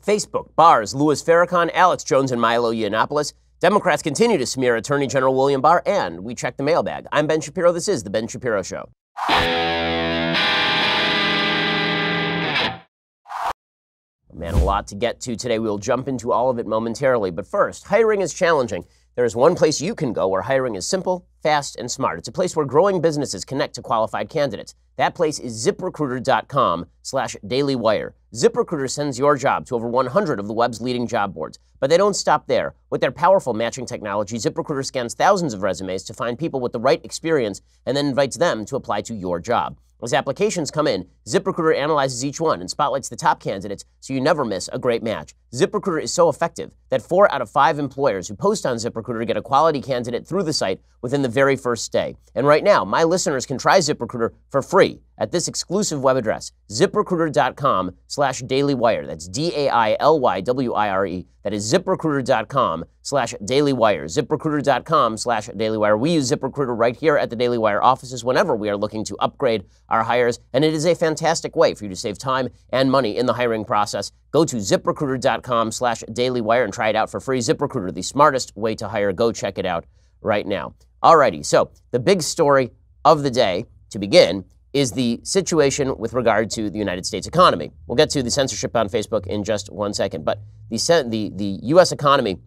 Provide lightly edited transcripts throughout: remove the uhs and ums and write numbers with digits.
Facebook bars Louis Farrakhan, Alex Jones, and Milo Yiannopoulos. Democrats continue to smear Attorney General William Barr, and we check the mailbag. I'm Ben Shapiro. This is The Ben Shapiro Show. Man, a lot to get to today. We'll jump into all of it momentarily. But first, hiring is challenging. There is one place you can go where hiring is simple, fast, and smart. It's a place where growing businesses connect to qualified candidates. That place is ZipRecruiter.com/dailywire. ZipRecruiter sends your job to over 100 of the web's leading job boards. But they don't stop there. With their powerful matching technology, ZipRecruiter scans thousands of resumes to find people with the right experience and then invites them to apply to your job. As applications come in, ZipRecruiter analyzes each one and spotlights the top candidates so you never miss a great match. ZipRecruiter is so effective that 4 out of 5 employers who post on ZipRecruiter get a quality candidate through the site within the very first day. And right now, my listeners can try ZipRecruiter for free at this exclusive web address, ZipRecruiter.com/dailywire. That's DAILYWIRE. That is ZipRecruiter.com/dailywire. ZipRecruiter.com/dailywire. We use ZipRecruiter right here at the Daily Wire offices whenever we are looking to upgrade our hires, and it is a fantastic way for you to save time and money in the hiring process. Go to ZipRecruiter.com/dailywire and try it out for free. ZipRecruiter, the smartest way to hire. Go check it out right now. Alrighty, so the big story of the day, to begin, is the situation with regard to the United States economy. We'll get to the censorship on Facebook in just one second, but the U.S. economy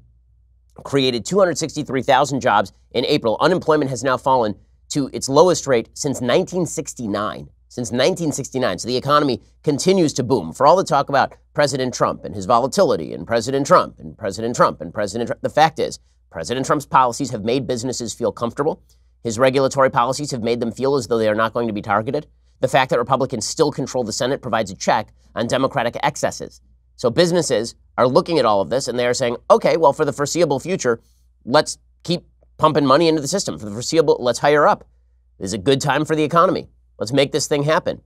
created 263,000 jobs in April. Unemployment has now fallen to its lowest rate since 1969. Since 1969. So the economy continues to boom. For all the talk about President Trump and his volatility and President Trump and President Trump and President Trump, the fact is, President Trump's policies have made businesses feel comfortable. His regulatory policies have made them feel as though they are not going to be targeted. The fact that Republicans still control the Senate provides a check on Democratic excesses. So businesses are looking at all of this and they are saying, okay, well, for the foreseeable future, let's keep pumping money into the system. For the foreseeable, let's hire up. This is a good time for the economy. Let's make this thing happen.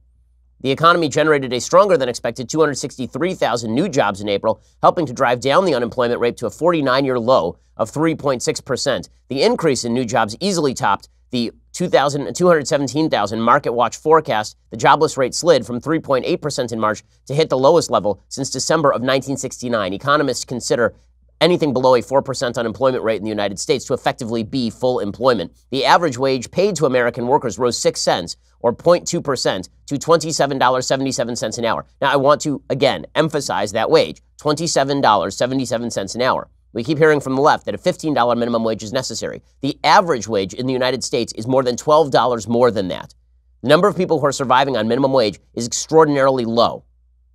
The economy generated a stronger than expected 263,000 new jobs in April, helping to drive down the unemployment rate to a 49-year low of 3.6%. The increase in new jobs easily topped the 217,000 MarketWatch forecast. The jobless rate slid from 3.8% in March to hit the lowest level since December of 1969. Economists consider anything below a 4% unemployment rate in the United States to effectively be full employment. The average wage paid to American workers rose 6 cents, or 0.2%, to $27.77 an hour. Now, I want to, again, emphasize that wage, $27.77 an hour. We keep hearing from the left that a $15 minimum wage is necessary. The average wage in the United States is more than $12 more than that. The number of people who are surviving on minimum wage is extraordinarily low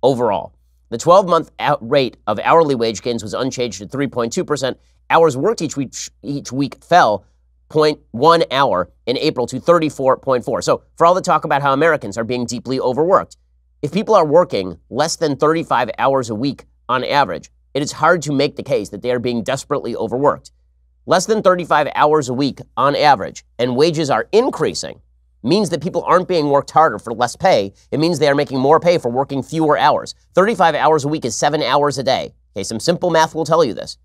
overall. The 12-month rate of hourly wage gains was unchanged at 3.2%. Hours worked each week fell 0.1 hour in April to 34.4. So for all the talk about how Americans are being deeply overworked, if people are working less than 35 hours a week on average, it is hard to make the case that they are being desperately overworked. Less than 35 hours a week on average, and wages are increasing, means that people aren't being worked harder for less pay. It means they are making more pay for working fewer hours. 35 hours a week is 7 hours a day. Okay, some simple math will tell you this.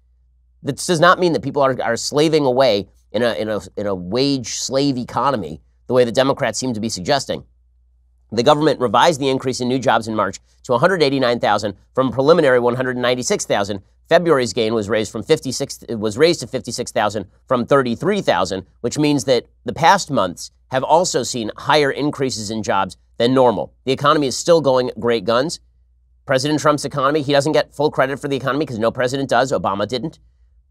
This does not mean that people are slaving away in a wage slave economy the way the Democrats seem to be suggesting. The government revised the increase in new jobs in March to 189,000 from a preliminary 196,000. February's gain was raised to 56,000 from 33,000, which means that the past months have also seen higher increases in jobs than normal. The economy is still going great guns. President Trump's economy, he doesn't get full credit for the economy because no president does. Obama didn't.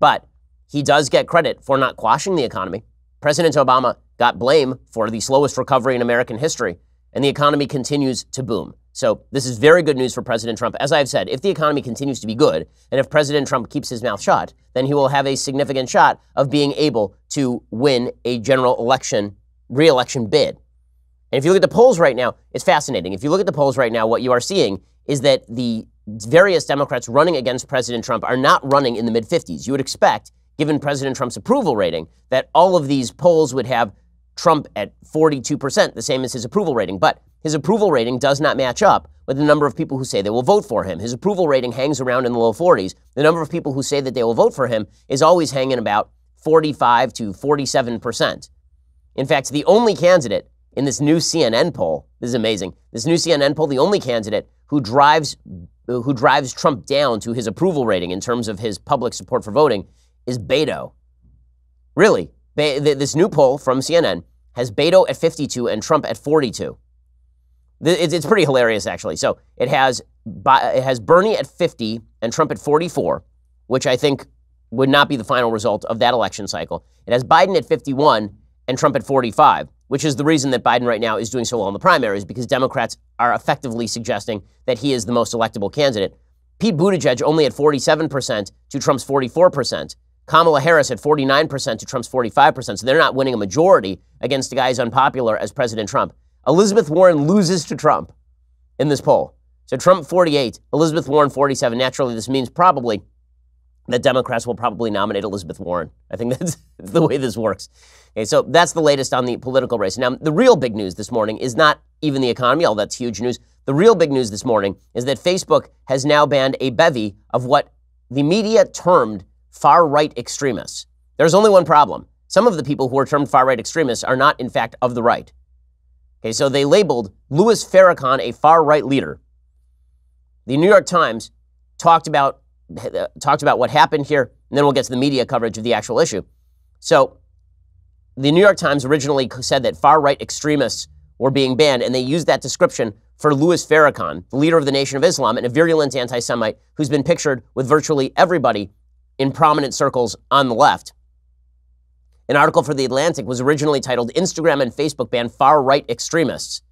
But he does get credit for not quashing the economy. President Obama got blame for the slowest recovery in American history, and the economy continues to boom. So this is very good news for President Trump. As I've said, if the economy continues to be good, and if President Trump keeps his mouth shut, then he will have a significant shot of being able to win a general election, re-election bid. And if you look at the polls right now, it's fascinating. If you look at the polls right now, what you are seeing is that the various Democrats running against President Trump are not running in the mid-50s. You would expect, given President Trump's approval rating, that all of these polls would have Trump at 42%, the same as his approval rating. But his approval rating does not match up with the number of people who say they will vote for him. His approval rating hangs around in the low 40s. The number of people who say that they will vote for him is always hanging about 45 to 47%. In fact, the only candidate in this new CNN poll, this is amazing, this new CNN poll, the only candidate who drives who drives Trump down to his approval rating in terms of his public support for voting is Beto. Really, this new poll from CNN has Beto at 52 and Trump at 42. It's pretty hilarious, actually. So it has Bernie at 50 and Trump at 44, which I think would not be the final result of that election cycle. It has Biden at 51 and Trump at 45, which is the reason that Biden right now is doing so well in the primaries, because Democrats are effectively suggesting that he is the most electable candidate. Pete Buttigieg only at 47% to Trump's 44%. Kamala Harris at 49% to Trump's 45%. So they're not winning a majority against a guy as unpopular as President Trump. Elizabeth Warren loses to Trump in this poll. So Trump 48, Elizabeth Warren 47. Naturally, this means probably that Democrats will probably nominate Elizabeth Warren. I think that's the way this works. Okay, so that's the latest on the political race. Now, the real big news this morning is not even the economy, although that's huge news. The real big news this morning is that Facebook has now banned a bevy of what the media termed far-right extremists. There's only one problem. Some of the people who are termed far-right extremists are not, in fact, of the right. Okay, so they labeled Louis Farrakhan a far-right leader. The New York Times talked about what happened here, and then we'll get to the media coverage of the actual issue. So the New York Times originally said that far-right extremists were being banned, and they used that description for Louis Farrakhan, the leader of the Nation of Islam and a virulent anti-Semite who's been pictured with virtually everybody in prominent circles on the left. An article for The Atlantic was originally titled, "Instagram and Facebook Ban Far-Right Extremists."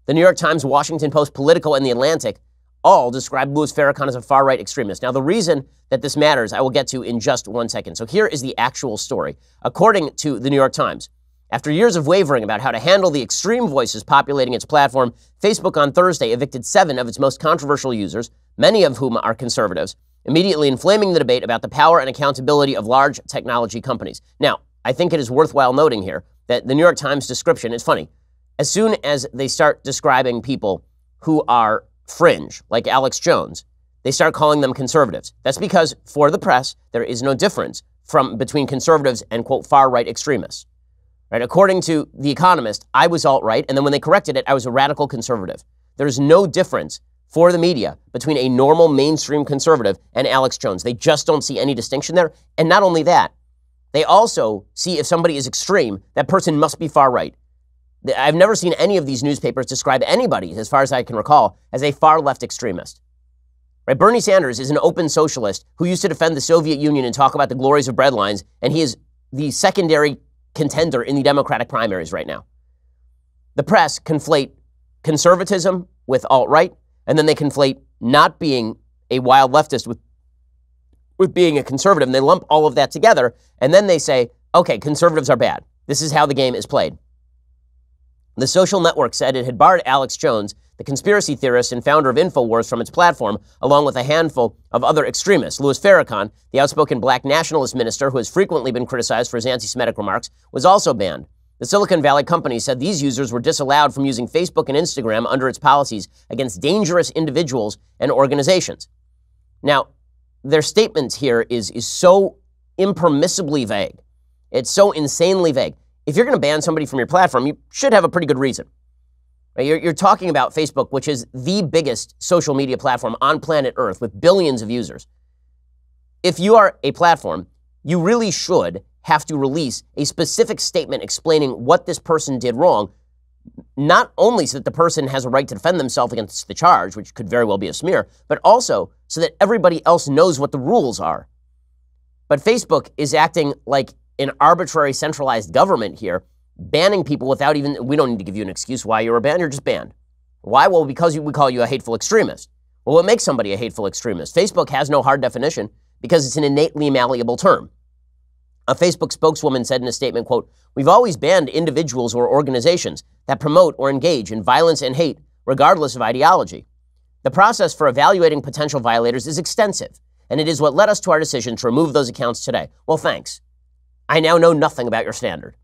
The New York Times, Washington Post, Politico, and The Atlantic all described Louis Farrakhan as a far-right extremist. Now, the reason that this matters, I will get to in just 1 second. So here is the actual story. According to the New York Times, after years of wavering about how to handle the extreme voices populating its platform, Facebook on Thursday evicted 7 of its most controversial users, many of whom are conservatives, immediately inflaming the debate about the power and accountability of large technology companies. Now, I think it is worthwhile noting here that the New York Times description is funny. As soon as they start describing people who are fringe, like Alex Jones, they start calling them conservatives. That's because, for the press, there is no difference between conservatives and, quote, far-right extremists. Right? According to The Economist, I was alt-right, and then when they corrected it, I was a radical conservative. There's no difference for the media between a normal mainstream conservative and Alex Jones. They just don't see any distinction there. And not only that, they also see if somebody is extreme, that person must be far-right. I've never seen any of these newspapers describe anybody, as far as I can recall, as a far-left extremist. Right? Bernie Sanders is an open socialist who used to defend the Soviet Union and talk about the glories of breadlines, and he is the secondary contender in the Democratic primaries right now. The press conflate conservatism with alt-right, and then they conflate not being a wild leftist with being a conservative, and they lump all of that together, and then they say, okay, conservatives are bad. This is how the game is played. The social network said it had barred Alex Jones, the conspiracy theorist and founder of InfoWars, from its platform, along with a handful of other extremists. Louis Farrakhan, the outspoken black nationalist minister who has frequently been criticized for his anti-Semitic remarks, was also banned. The Silicon Valley company said these users were disallowed from using Facebook and Instagram under its policies against dangerous individuals and organizations. Now, their statement here is so impermissibly vague. It's so insanely vague. If you're going to ban somebody from your platform, you should have a pretty good reason. Right? You're talking about Facebook, which is the biggest social media platform on planet Earth with billions of users. If you are a platform, you really should have to release a specific statement explaining what this person did wrong, not only so that the person has a right to defend themselves against the charge, which could very well be a smear, but also so that everybody else knows what the rules are. But Facebook is acting like an arbitrary centralized government here, banning people without even, we don't need to give you an excuse why you were banned, you're just banned. Why? Well, because we call you a hateful extremist. Well, what makes somebody a hateful extremist? Facebook has no hard definition because it's an innately malleable term. A Facebook spokeswoman said in a statement, quote, "We've always banned individuals or organizations that promote or engage in violence and hate, regardless of ideology. The process for evaluating potential violators is extensive, and it is what led us to our decision to remove those accounts today." Well, thanks. I now know nothing about your standard.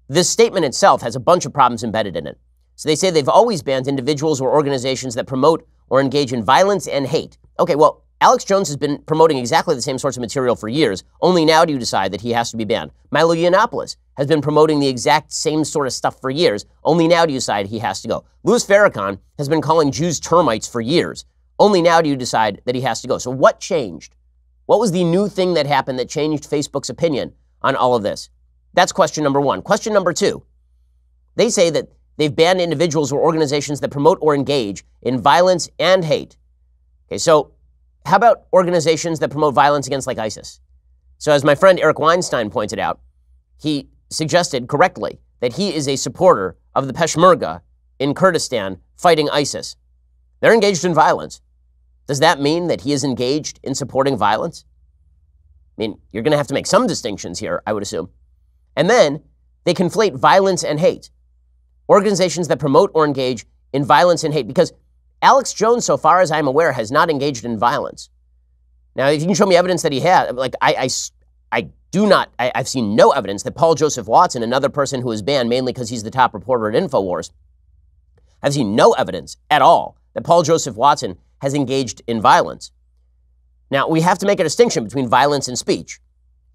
This statement itself has a bunch of problems embedded in it. So they say they've always banned individuals or organizations that promote or engage in violence and hate. Okay, well, Alex Jones has been promoting exactly the same sorts of material for years. Only now do you decide that he has to be banned. Milo Yiannopoulos has been promoting the exact same sort of stuff for years. Only now do you decide he has to go. Louis Farrakhan has been calling Jews termites for years. Only now do you decide that he has to go. So what changed? What was the new thing that happened that changed Facebook's opinion on all of this? That's question number one. Question number two, they say that they've banned individuals or organizations that promote or engage in violence and hate. Okay, so how about organizations that promote violence against, like, ISIS? So as my friend Eric Weinstein pointed out, he suggested correctly that he is a supporter of the Peshmerga in Kurdistan fighting ISIS. They're engaged in violence. Does that mean that he is engaged in supporting violence? I mean, you're going to have to make some distinctions here, I would assume. And then they conflate violence and hate. Organizations that promote or engage in violence and hate, because Alex Jones, so far as I'm aware, has not engaged in violence. Now, if you can show me evidence that he had, like, I've seen no evidence that Paul Joseph Watson, another person who is banned mainly because he's the top reporter at InfoWars, I've seen no evidence at all that Paul Joseph Watson has engaged in violence. Now, we have to make a distinction between violence and speech.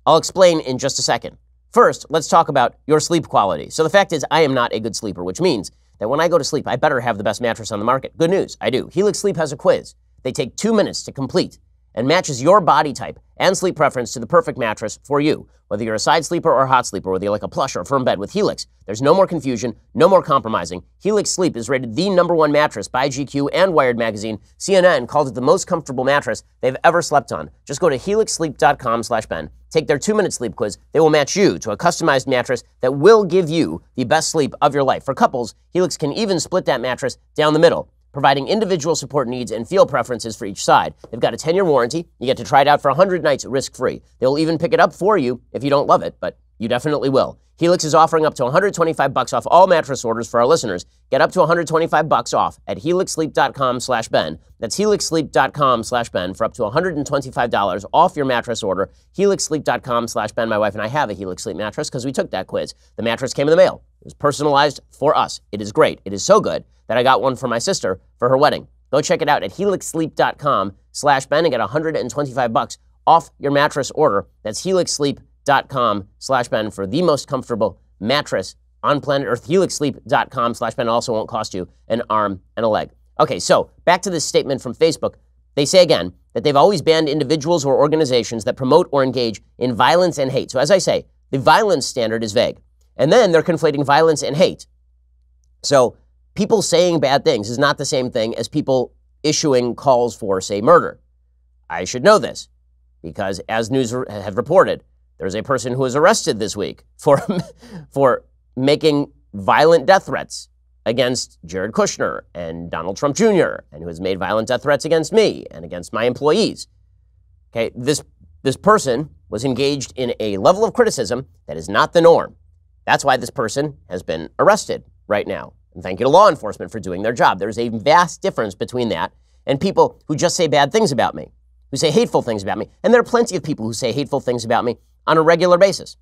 I'll explain in just a second. First, let's talk about your sleep quality. So the fact is, I am not a good sleeper, which means that when I go to sleep, I better have the best mattress on the market. Good news, I do. Helix Sleep has a quiz. They take 2 minutes to complete and matches your body type and sleep preference to the perfect mattress for you. Whether you're a side sleeper or a hot sleeper, whether you like a plush or a firm bed, with Helix, there's no more confusion, no more compromising. Helix Sleep is rated the #1 mattress by GQ and Wired Magazine. CNN called it the most comfortable mattress they've ever slept on. Just go to helixsleep.com/Ben. Take their 2-minute sleep quiz. They will match you to a customized mattress that will give you the best sleep of your life. For couples, Helix can even split that mattress down the middle, providing individual support needs and feel preferences for each side. They've got a 10-year warranty. You get to try it out for 100 nights risk-free. They'll even pick it up for you if you don't love it, but you definitely will. Helix is offering up to $125 off all mattress orders for our listeners. Get up to $125 off at helixsleep.com/Ben. That's helixsleep.com/Ben for up to $125 off your mattress order. helixsleep.com/Ben. My wife and I have a Helix Sleep mattress because we took that quiz. The mattress came in the mail. It was personalized for us. It is great. It is so good that I got one for my sister for her wedding. Go check it out at helixsleep.com/Ben and get $125 off your mattress order. That's helixsleep.com/Ben for the most comfortable mattress on planet Earth. helixsleep.com/Ben also won't cost you an arm and a leg. Okay, so back to this statement from Facebook. They say again that they've always banned individuals or organizations that promote or engage in violence and hate. So as I say, the violence standard is vague. And then they're conflating violence and hate. So people saying bad things is not the same thing as people issuing calls for, say, murder. I should know this because, as news have reported, there's a person who was arrested this week for making violent death threats against Jared Kushner and Donald Trump Jr., and who has made violent death threats against me and against my employees. Okay, this person was engaged in a level of criticism that is not the norm. That's why this person has been arrested right now. And thank you to law enforcement for doing their job. There's a vast difference between that and people who just say bad things about me, who say hateful things about me. And there are plenty of people who say hateful things about me on a regular basis.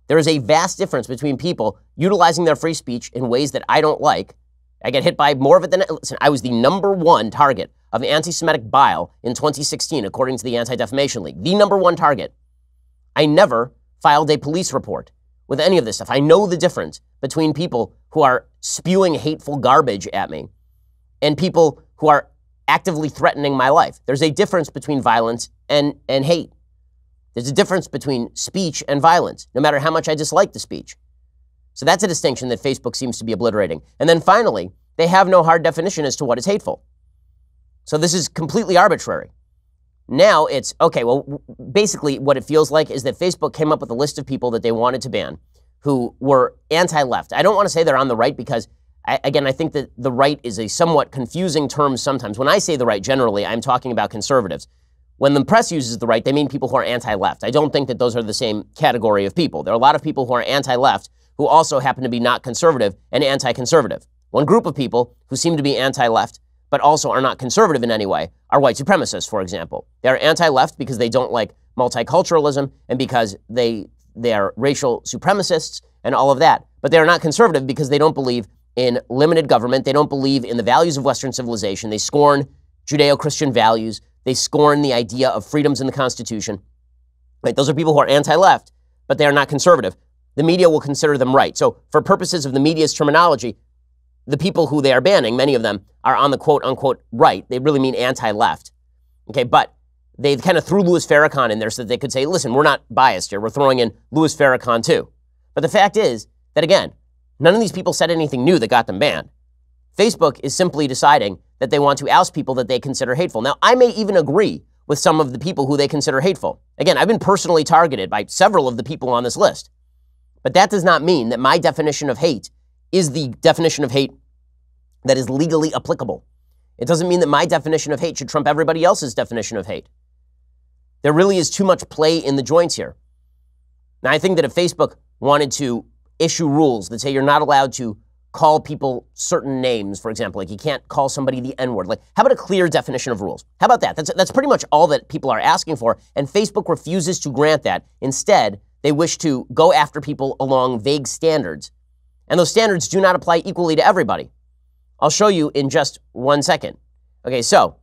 There is a vast difference between people utilizing their free speech in ways that I don't like. I get hit by more of it than, listen, I was the #1 target of anti-Semitic bile in 2016, according to the Anti-Defamation League. The #1 target. I never filed a police report with any of this stuff. I know the difference between people who are spewing hateful garbage at me and people who are actively threatening my life. There's a difference between violence and hate. There's a difference between speech and violence, no matter how much I dislike the speech. So that's a distinction that Facebook seems to be obliterating. And then finally, they have no hard definition as to what is hateful. So this is completely arbitrary. Now it's, okay, well, basically what it feels like is that Facebook came up with a list of people that they wanted to ban who were anti-left. I don't want to say they're on the right because, I think that the right is a somewhat confusing term sometimes. When I say the right, generally, I'm talking about conservatives. When the press uses the right, they mean people who are anti-left. I don't think that those are the same category of people. There are a lot of people who are anti-left who also happen to be not conservative and anti-conservative. One group of people who seem to be anti-left but also are not conservative in any way are white supremacists, for example. They are anti-left because they don't like multiculturalism and because they are racial supremacists and all of that. But they are not conservative because they don't believe in limited government. They don't believe in the values of Western civilization. They scorn Judeo-Christian values. They scorn the idea of freedoms in the Constitution. Right? Those are people who are anti-left, but they are not conservative. The media will consider them right. So for purposes of the media's terminology, the people who they are banning, many of them, are on the quote-unquote right. They really mean anti-left. Okay, but they kind of threw Louis Farrakhan in there so that they could say, listen, we're not biased here. We're throwing in Louis Farrakhan too. But the fact is that, again, none of these people said anything new that got them banned. Facebook is simply deciding that they want to oust people that they consider hateful. Now, I may even agree with some of the people who they consider hateful. Again, I've been personally targeted by several of the people on this list. But that does not mean that my definition of hate is the definition of hate that is legally applicable. It doesn't mean that my definition of hate should trump everybody else's definition of hate. There really is too much play in the joints here. Now, I think that if Facebook wanted to issue rules that say you're not allowed to call people certain names, for example, like you can't call somebody the N-word, like how about a clear definition of rules? How about that? That's pretty much all that people are asking for, and Facebook refuses to grant that. Instead, they wish to go after people along vague standards. And those standards do not apply equally to everybody. I'll show you in just 1 second. Okay, so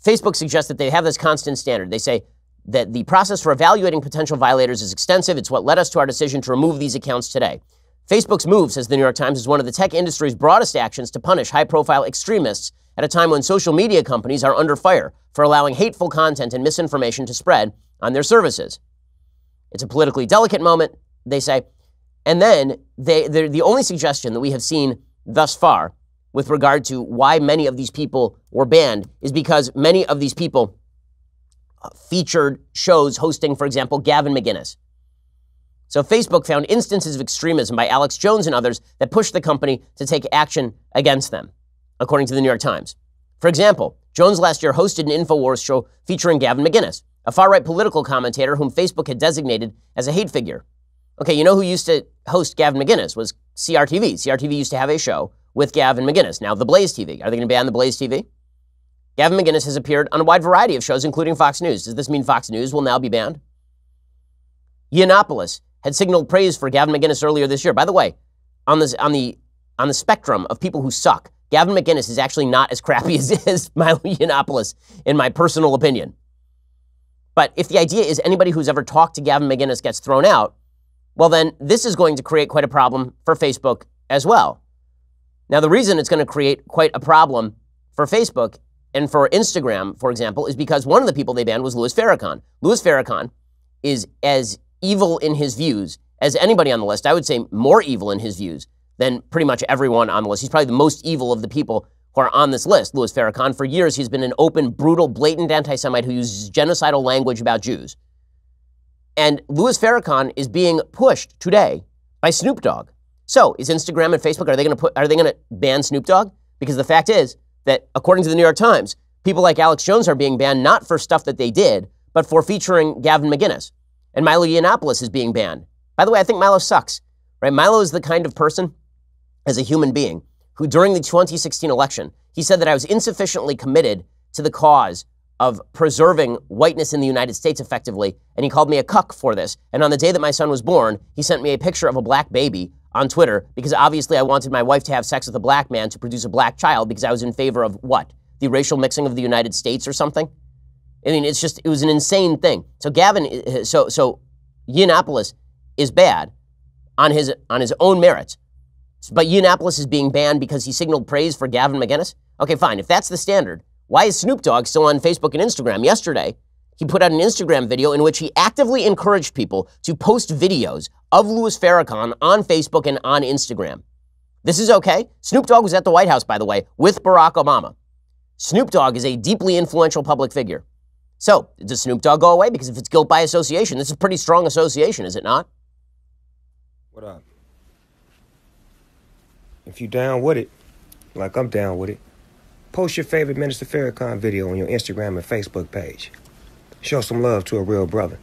Facebook suggests that they have this constant standard. They say that the process for evaluating potential violators is extensive. It's what led us to our decision to remove these accounts today. Facebook's move, says the New York Times, is one of the tech industry's broadest actions to punish high-profile extremists at a time when social media companies are under fire for allowing hateful content and misinformation to spread on their services. It's a politically delicate moment, they say. And then the only suggestion that we have seen thus far with regard to why many of these people were banned is because many of these people featured shows hosting, for example, Gavin McInnes. So Facebook found instances of extremism by Alex Jones and others that pushed the company to take action against them, according to the New York Times. For example, Jones last year hosted an InfoWars show featuring Gavin McInnes, a far-right political commentator whom Facebook had designated as a hate figure. Okay, you know who used to host Gavin McInnes was CRTV. CRTV used to have a show with Gavin McInnes. Now, the Blaze TV. Are they going to ban the Blaze TV? Gavin McInnes has appeared on a wide variety of shows, including Fox News. Does this mean Fox News will now be banned? Yiannopoulos had signaled praise for Gavin McInnes earlier this year. By the way, on the spectrum of people who suck, Gavin McInnes is actually not as crappy as Milo Yiannopoulos, in my personal opinion. But if the idea is anybody who's ever talked to Gavin McInnes gets thrown out, well, then this is going to create quite a problem for Facebook as well. Now, the reason it's going to create quite a problem for Facebook and for Instagram, for example, is because one of the people they banned was Louis Farrakhan. Louis Farrakhan is as evil in his views as anybody on the list. I would say more evil in his views than pretty much everyone on the list. He's probably the most evil of the people who are on this list. Louis Farrakhan, for years, he's been an open, brutal, blatant anti-Semite who uses genocidal language about Jews. And Louis Farrakhan is being pushed today by Snoop Dogg. So, is Instagram and Facebook, are they going to ban Snoop Dogg? Because the fact is that, according to the New York Times, people like Alex Jones are being banned not for stuff that they did, but for featuring Gavin McInnes. And Milo Yiannopoulos is being banned. By the way, I think Milo sucks, right? Milo is the kind of person, as a human being, who during the 2016 election, he said that I was insufficiently committed to the cause of preserving whiteness in the United States effectively, and he called me a cuck for this. And on the day that my son was born, he sent me a picture of a black baby on Twitter, because obviously I wanted my wife to have sex with a black man to produce a black child, because I was in favor of what? The racial mixing of the United States or something? I mean, it was an insane thing. So so Yiannopoulos is bad on his own merits. But Yiannopoulos is being banned because he signaled praise for Gavin McInnes? Okay, fine. If that's the standard, why is Snoop Dogg still on Facebook and Instagram? Yesterday, he put out an Instagram video in which he actively encouraged people to post videos of Louis Farrakhan on Facebook and on Instagram. This is okay. Snoop Dogg was at the White House, by the way, with Barack Obama. Snoop Dogg is a deeply influential public figure. So, does Snoop Dogg go away? Because if it's guilt by association, this is a pretty strong association, is it not? What up? If you down with it, like I'm down with it, post your favorite Minister Farrakhan video on your Instagram and Facebook page. Show some love to a real brother.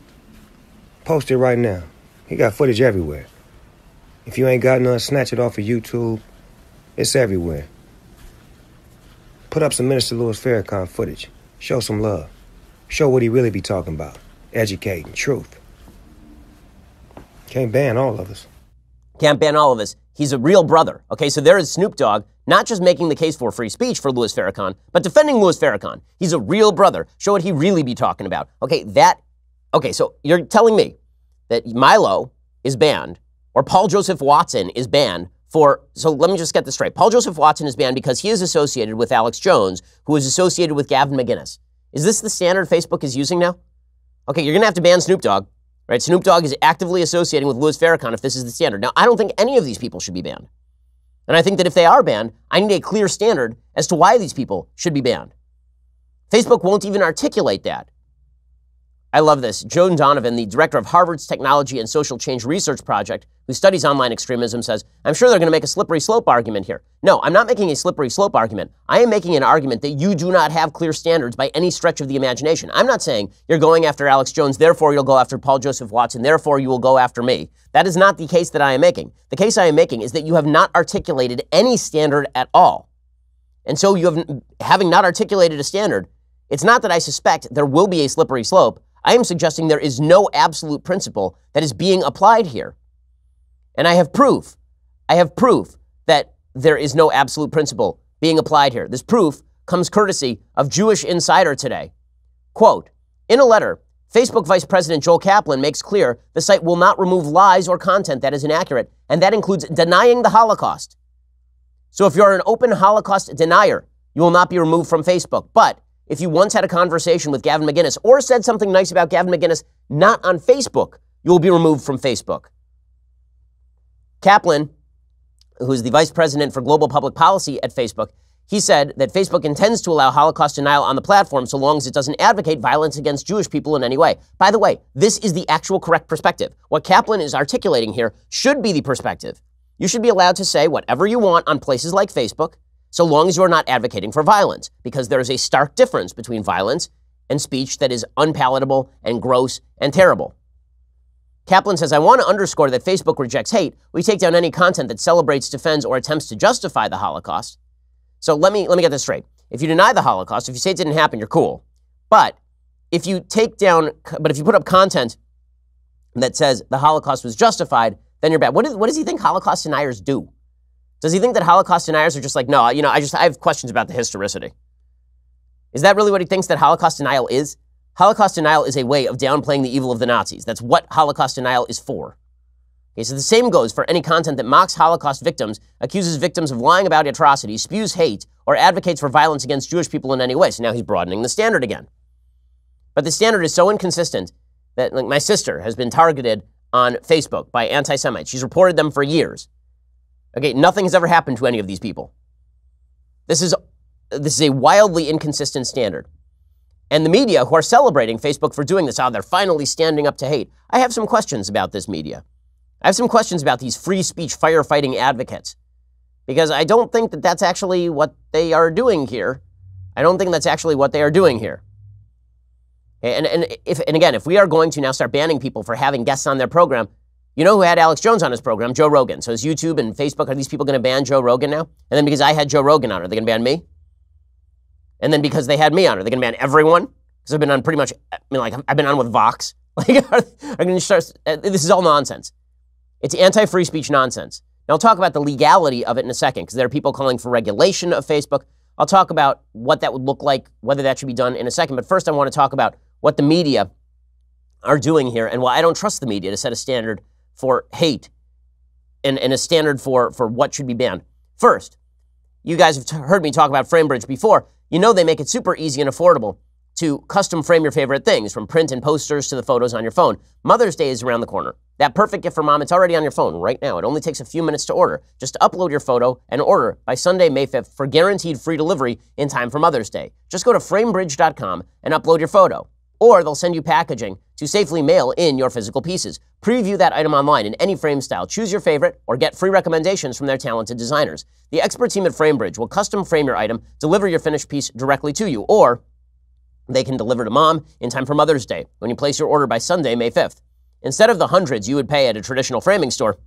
Post it right now. He got footage everywhere. If you ain't got none, snatch it off of YouTube. It's everywhere. Put up some Minister Louis Farrakhan footage. Show some love. Show what he really be talking about. Educating, truth. Can't ban all of us. Can't ban all of us. He's a real brother. Okay, so there is Snoop Dogg, not just making the case for free speech for Louis Farrakhan, but defending Louis Farrakhan. He's a real brother. Show what he really be talking about. Okay, so you're telling me that Milo is banned, or Paul Joseph Watson is banned so let me just get this straight. Paul Joseph Watson is banned because he is associated with Alex Jones, who is associated with Gavin McInnes. Is this the standard Facebook is using now? Okay, you're going to have to ban Snoop Dogg, right? Snoop Dogg is actively associating with Louis Farrakhan if this is the standard. Now, I don't think any of these people should be banned. And I think that if they are banned, I need a clear standard as to why these people should be banned. Facebook won't even articulate that. I love this. Joan Donovan, the director of Harvard's Technology and Social Change Research Project, who studies online extremism, says, I'm sure they're going to make a slippery slope argument here. No, I'm not making a slippery slope argument. I am making an argument that you do not have clear standards by any stretch of the imagination. I'm not saying you're going after Alex Jones, therefore you'll go after Paul Joseph Watson, therefore you will go after me. That is not the case that I am making. The case I am making is that you have not articulated any standard at all. And so having not articulated a standard, it's not that I suspect there will be a slippery slope. I am suggesting there is no absolute principle that is being applied here. And I have proof. I have proof that there is no absolute principle being applied here. This proof comes courtesy of Jewish Insider today. Quote, in a letter, Facebook Vice President Joel Kaplan makes clear the site will not remove lies or content that is inaccurate, and that includes denying the Holocaust. So if you're an open Holocaust denier, you will not be removed from Facebook. But if you once had a conversation with Gavin McInnes or said something nice about Gavin McInnes not on Facebook, you will be removed from Facebook. Kaplan, who is the vice president for global public policy at Facebook, he said that Facebook intends to allow Holocaust denial on the platform so long as it doesn't advocate violence against Jewish people in any way. By the way, this is the actual correct perspective. What Kaplan is articulating here should be the perspective. You should be allowed to say whatever you want on places like Facebook, so long as you're not advocating for violence, because there is a stark difference between violence and speech that is unpalatable and gross and terrible. Kaplan says, I want to underscore that Facebook rejects hate. We take down any content that celebrates, defends, or attempts to justify the Holocaust. So let me get this straight. If you deny the Holocaust, if you say it didn't happen, you're cool. But if you put up content that says the Holocaust was justified, then you're bad. What does he think Holocaust deniers do? Does he think that Holocaust deniers are just like, no, I have questions about the historicity? Is that really what he thinks that Holocaust denial is? Holocaust denial is a way of downplaying the evil of the Nazis. That's what Holocaust denial is for. Okay, so the same goes for any content that mocks Holocaust victims, accuses victims of lying about atrocities, spews hate, or advocates for violence against Jewish people in any way. So now he's broadening the standard again. But the standard is so inconsistent that, like, my sister has been targeted on Facebook by anti-Semites. She's reported them for years. Okay, nothing has ever happened to any of these people. This is a wildly inconsistent standard. And the media who are celebrating Facebook for doing this, they're finally standing up to hate. I have some questions about this media. I have some questions about these free speech firefighting advocates, because I don't think that that's actually what they are doing here. I don't think that's actually what they are doing here. And again, if we are going to now start banning people for having guests on their program, you know who had Alex Jones on his program? Joe Rogan. So is YouTube and Facebook, are these people going to ban Joe Rogan now? And then because I had Joe Rogan on, are they going to ban me? And then because they had me on, are they going to ban everyone? Because I've been on pretty much, I've been on with Vox. This is all nonsense. It's anti-free speech nonsense. Now, I'll talk about the legality of it in a second, because there are people calling for regulation of Facebook. I'll talk about what that would look like, whether that should be done in a second. But first, I want to talk about what the media are doing here and why I don't trust the media to set a standard for hate and a standard for what should be banned. First, you guys have heard me talk about FrameBridge before. You know they make it super easy and affordable to custom frame your favorite things, from print and posters to the photos on your phone. Mother's Day is around the corner. That perfect gift for mom, it's already on your phone right now. It only takes a few minutes to order. Just upload your photo and order by Sunday, May 5th for guaranteed free delivery in time for Mother's Day. Just go to framebridge.com and upload your photo. Or they'll send you packaging to safely mail in your physical pieces. Preview that item online in any frame style. Choose your favorite or get free recommendations from their talented designers. The expert team at FrameBridge will custom frame your item, deliver your finished piece directly to you, or they can deliver to mom in time for Mother's Day when you place your order by Sunday, May 5th. Instead of the hundreds you would pay at a traditional framing store,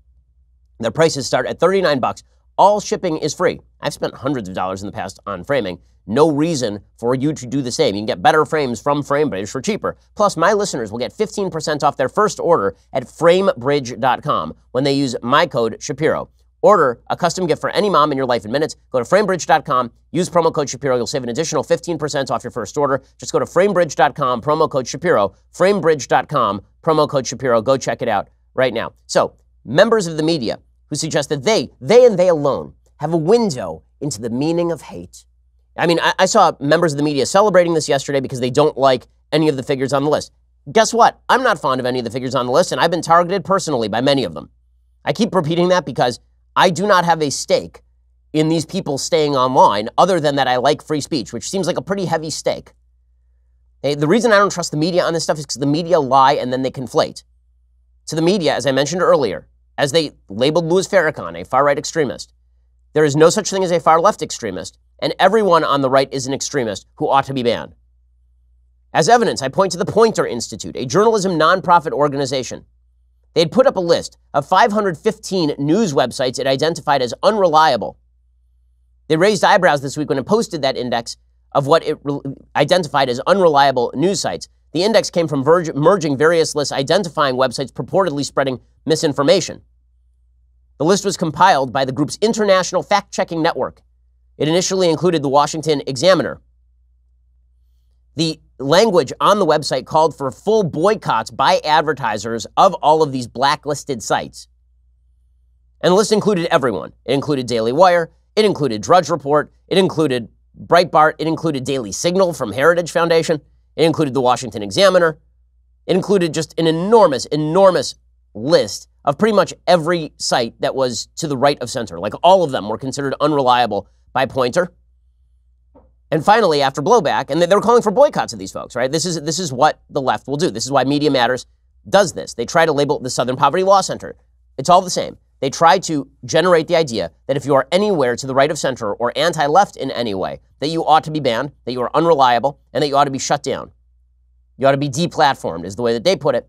their prices start at $39. All shipping is free. I've spent hundreds of dollars in the past on framing. No reason for you to do the same. You can get better frames from FrameBridge for cheaper. Plus, my listeners will get 15% off their first order at framebridge.com when they use my code Shapiro. Order a custom gift for any mom in your life in minutes. Go to framebridge.com, use promo code Shapiro. You'll save an additional 15% off your first order. Just go to framebridge.com, promo code Shapiro, framebridge.com, promo code Shapiro. Go check it out right now. So, members of the media, who suggest that they and they alone have a window into the meaning of hate. I mean, I saw members of the media celebrating this yesterday because they don't like any of the figures on the list. Guess what? I'm not fond of any of the figures on the list, and I've been targeted personally by many of them. I keep repeating that because I do not have a stake in these people staying online other than that I like free speech, which seems like a pretty heavy stake. Okay, the reason I don't trust the media on this stuff is because the media lie and then they conflate. To the media, as I mentioned earlier, as they labeled Louis Farrakhan a far-right extremist, there is no such thing as a far-left extremist, and everyone on the right is an extremist who ought to be banned. As evidence, I point to the Poynter Institute, a journalism nonprofit organization. They had put up a list of 515 news websites it identified as unreliable. They raised eyebrows this week when it posted that index of what it identified as unreliable news sites. The index came from merging various lists identifying websites purportedly spreading misinformation. The list was compiled by the group's International Fact-Checking Network. It initially included the Washington Examiner. The language on the website called for full boycotts by advertisers of all of these blacklisted sites. And the list included everyone. It included Daily Wire. It included Drudge Report. It included Breitbart. It included Daily Signal from Heritage Foundation. It included the Washington Examiner. It included just an enormous, enormous list of pretty much every site that was to the right of center. Like all of them were considered unreliable by Poynter. And finally, after blowback, and they were calling for boycotts of these folks, right? This is what the left will do. This is why Media Matters does this. They try to label the Southern Poverty Law Center. It's all the same. They try to generate the idea that if you are anywhere to the right of center or anti-left in any way, that you ought to be banned, that you are unreliable, and that you ought to be shut down. You ought to be deplatformed, is the way that they put it.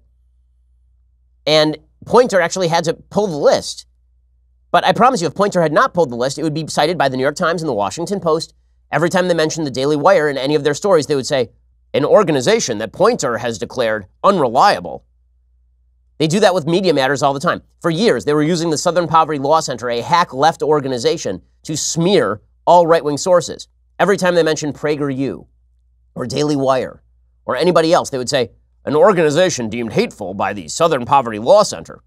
And Poynter actually had to pull the list. But I promise you, if Poynter had not pulled the list, it would be cited by the New York Times and the Washington Post. Every time they mentioned the Daily Wire in any of their stories, they would say, an organization that Poynter has declared unreliable. They do that with Media Matters all the time. For years, they were using the Southern Poverty Law Center, a hack left organization, to smear all right-wing sources. Every time they mentioned PragerU or Daily Wire or anybody else, they would say, an organization deemed hateful by the Southern Poverty Law Center.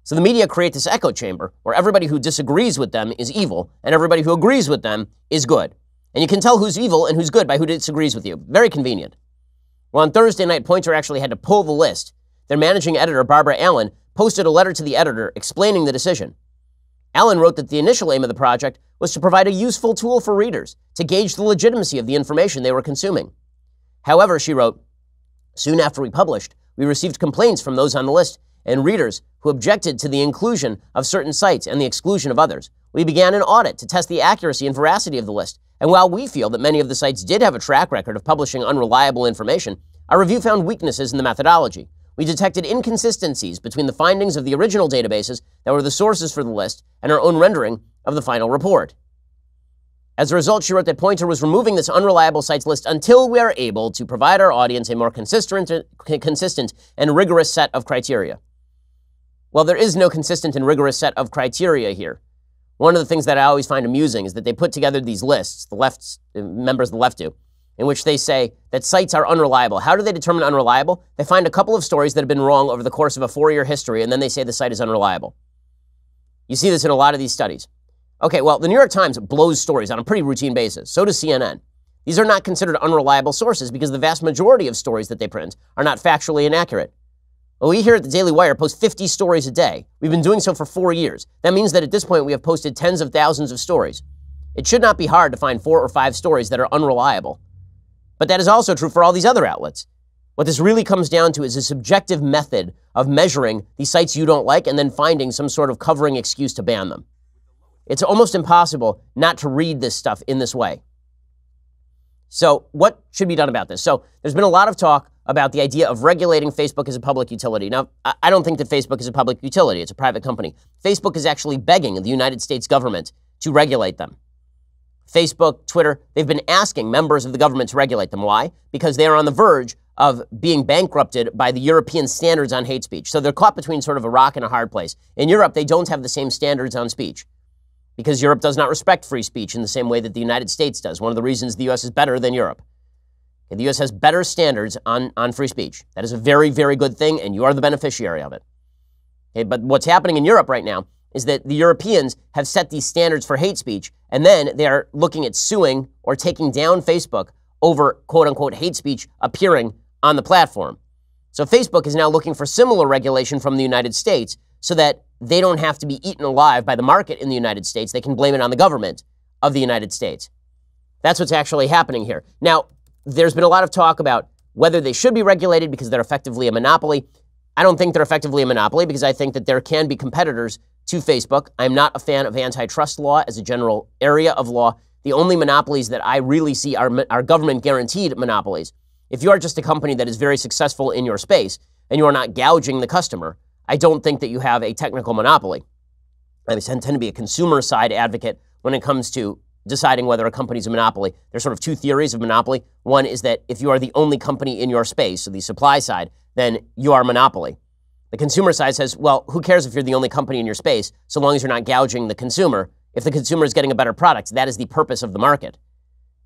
So the media create this echo chamber where everybody who disagrees with them is evil and everybody who agrees with them is good. And you can tell who's evil and who's good by who disagrees with you. Very convenient. Well, on Thursday night, Poynter actually had to pull the list. Their managing editor, Barbara Allen, posted a letter to the editor explaining the decision. Allen wrote that the initial aim of the project was to provide a useful tool for readers to gauge the legitimacy of the information they were consuming. However, she wrote, soon after we published, we received complaints from those on the list and readers who objected to the inclusion of certain sites and the exclusion of others. We began an audit to test the accuracy and veracity of the list. And while we feel that many of the sites did have a track record of publishing unreliable information, our review found weaknesses in the methodology. We detected inconsistencies between the findings of the original databases that were the sources for the list and our own rendering of the final report. As a result, she wrote that Poynter was removing this unreliable sites list until we are able to provide our audience a more consistent and rigorous set of criteria. Well, there is no consistent and rigorous set of criteria here. One of the things that I always find amusing is that they put together these lists, members of the left do, in which they say that sites are unreliable. How do they determine unreliable? They find a couple of stories that have been wrong over the course of a 4-year history, and then they say the site is unreliable. You see this in a lot of these studies. Okay, well, the New York Times blows stories on a pretty routine basis. So does CNN. These are not considered unreliable sources because the vast majority of stories that they print are not factually inaccurate. Well, we here at the Daily Wire post 50 stories a day. We've been doing so for 4 years. That means that at this point we have posted tens of thousands of stories. It should not be hard to find 4 or 5 stories that are unreliable. But that is also true for all these other outlets. What this really comes down to is a subjective method of measuring the sites you don't like and then finding some sort of covering excuse to ban them. It's almost impossible not to read this stuff in this way. So what should be done about this? So there's been a lot of talk about the idea of regulating Facebook as a public utility. Now, I don't think that Facebook is a public utility. It's a private company. Facebook is actually begging the United States government to regulate them. Facebook, Twitter, they've been asking members of the government to regulate them. Why? Because they are on the verge of being bankrupted by the European standards on hate speech. So they're caught between sort of a rock and a hard place. In Europe, they don't have the same standards on speech because Europe does not respect free speech in the same way that the United States does. One of the reasons the U.S. is better than Europe. The U.S. has better standards on free speech. That is a very, very good thing, and you are the beneficiary of it. Okay, but what's happening in Europe right now is that the Europeans have set these standards for hate speech, and then they are looking at suing or taking down Facebook over quote-unquote hate speech appearing on the platform. So Facebook is now looking for similar regulation from the United States so that they don't have to be eaten alive by the market in the United States. They can blame it on the government of the United States. That's what's actually happening here. Now, there's been a lot of talk about whether they should be regulated because they're effectively a monopoly. I don't think they're effectively a monopoly because I think that there can be competitors to Facebook. I'm not a fan of antitrust law as a general area of law. The only monopolies that I really see are government-guaranteed monopolies. If you are just a company that is very successful in your space and you are not gouging the customer, I don't think that you have a technical monopoly. I tend to be a consumer side advocate when it comes to deciding whether a company is a monopoly. There's sort of two theories of monopoly. One is that if you are the only company in your space, so the supply side, then you are a monopoly. The consumer side says, well, who cares if you're the only company in your space, so long as you're not gouging the consumer. If the consumer is getting a better product, that is the purpose of the market.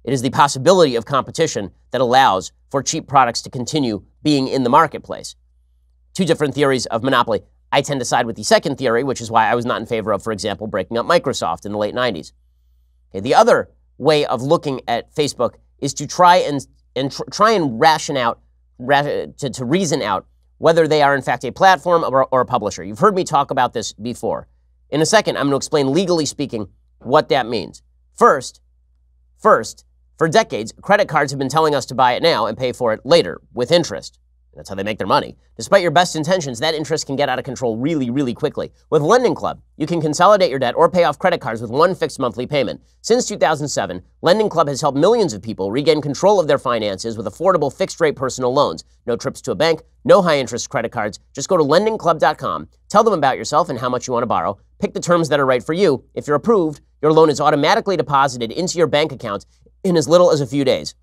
It is the possibility of competition that allows for cheap products to continue being in the marketplace. Two different theories of monopoly. I tend to side with the second theory, which is why I was not in favor of, for example, breaking up Microsoft in the late 90s. Okay, the other way of looking at Facebook is to try and reason out whether they are in fact a platform or a publisher. You've heard me talk about this before. In a second, I'm going to explain, legally speaking, what that means. First, for decades, credit cards have been telling us to buy it now and pay for it later with interest. That's how they make their money. Despite your best intentions, that interest can get out of control really, really quickly. With Lending Club, you can consolidate your debt or pay off credit cards with one fixed monthly payment. Since 2007, Lending Club has helped millions of people regain control of their finances with affordable fixed-rate personal loans. No trips to a bank, no high-interest credit cards. Just go to lendingclub.com, tell them about yourself and how much you want to borrow, pick the terms that are right for you. If you're approved, your loan is automatically deposited into your bank account in as little as a few days.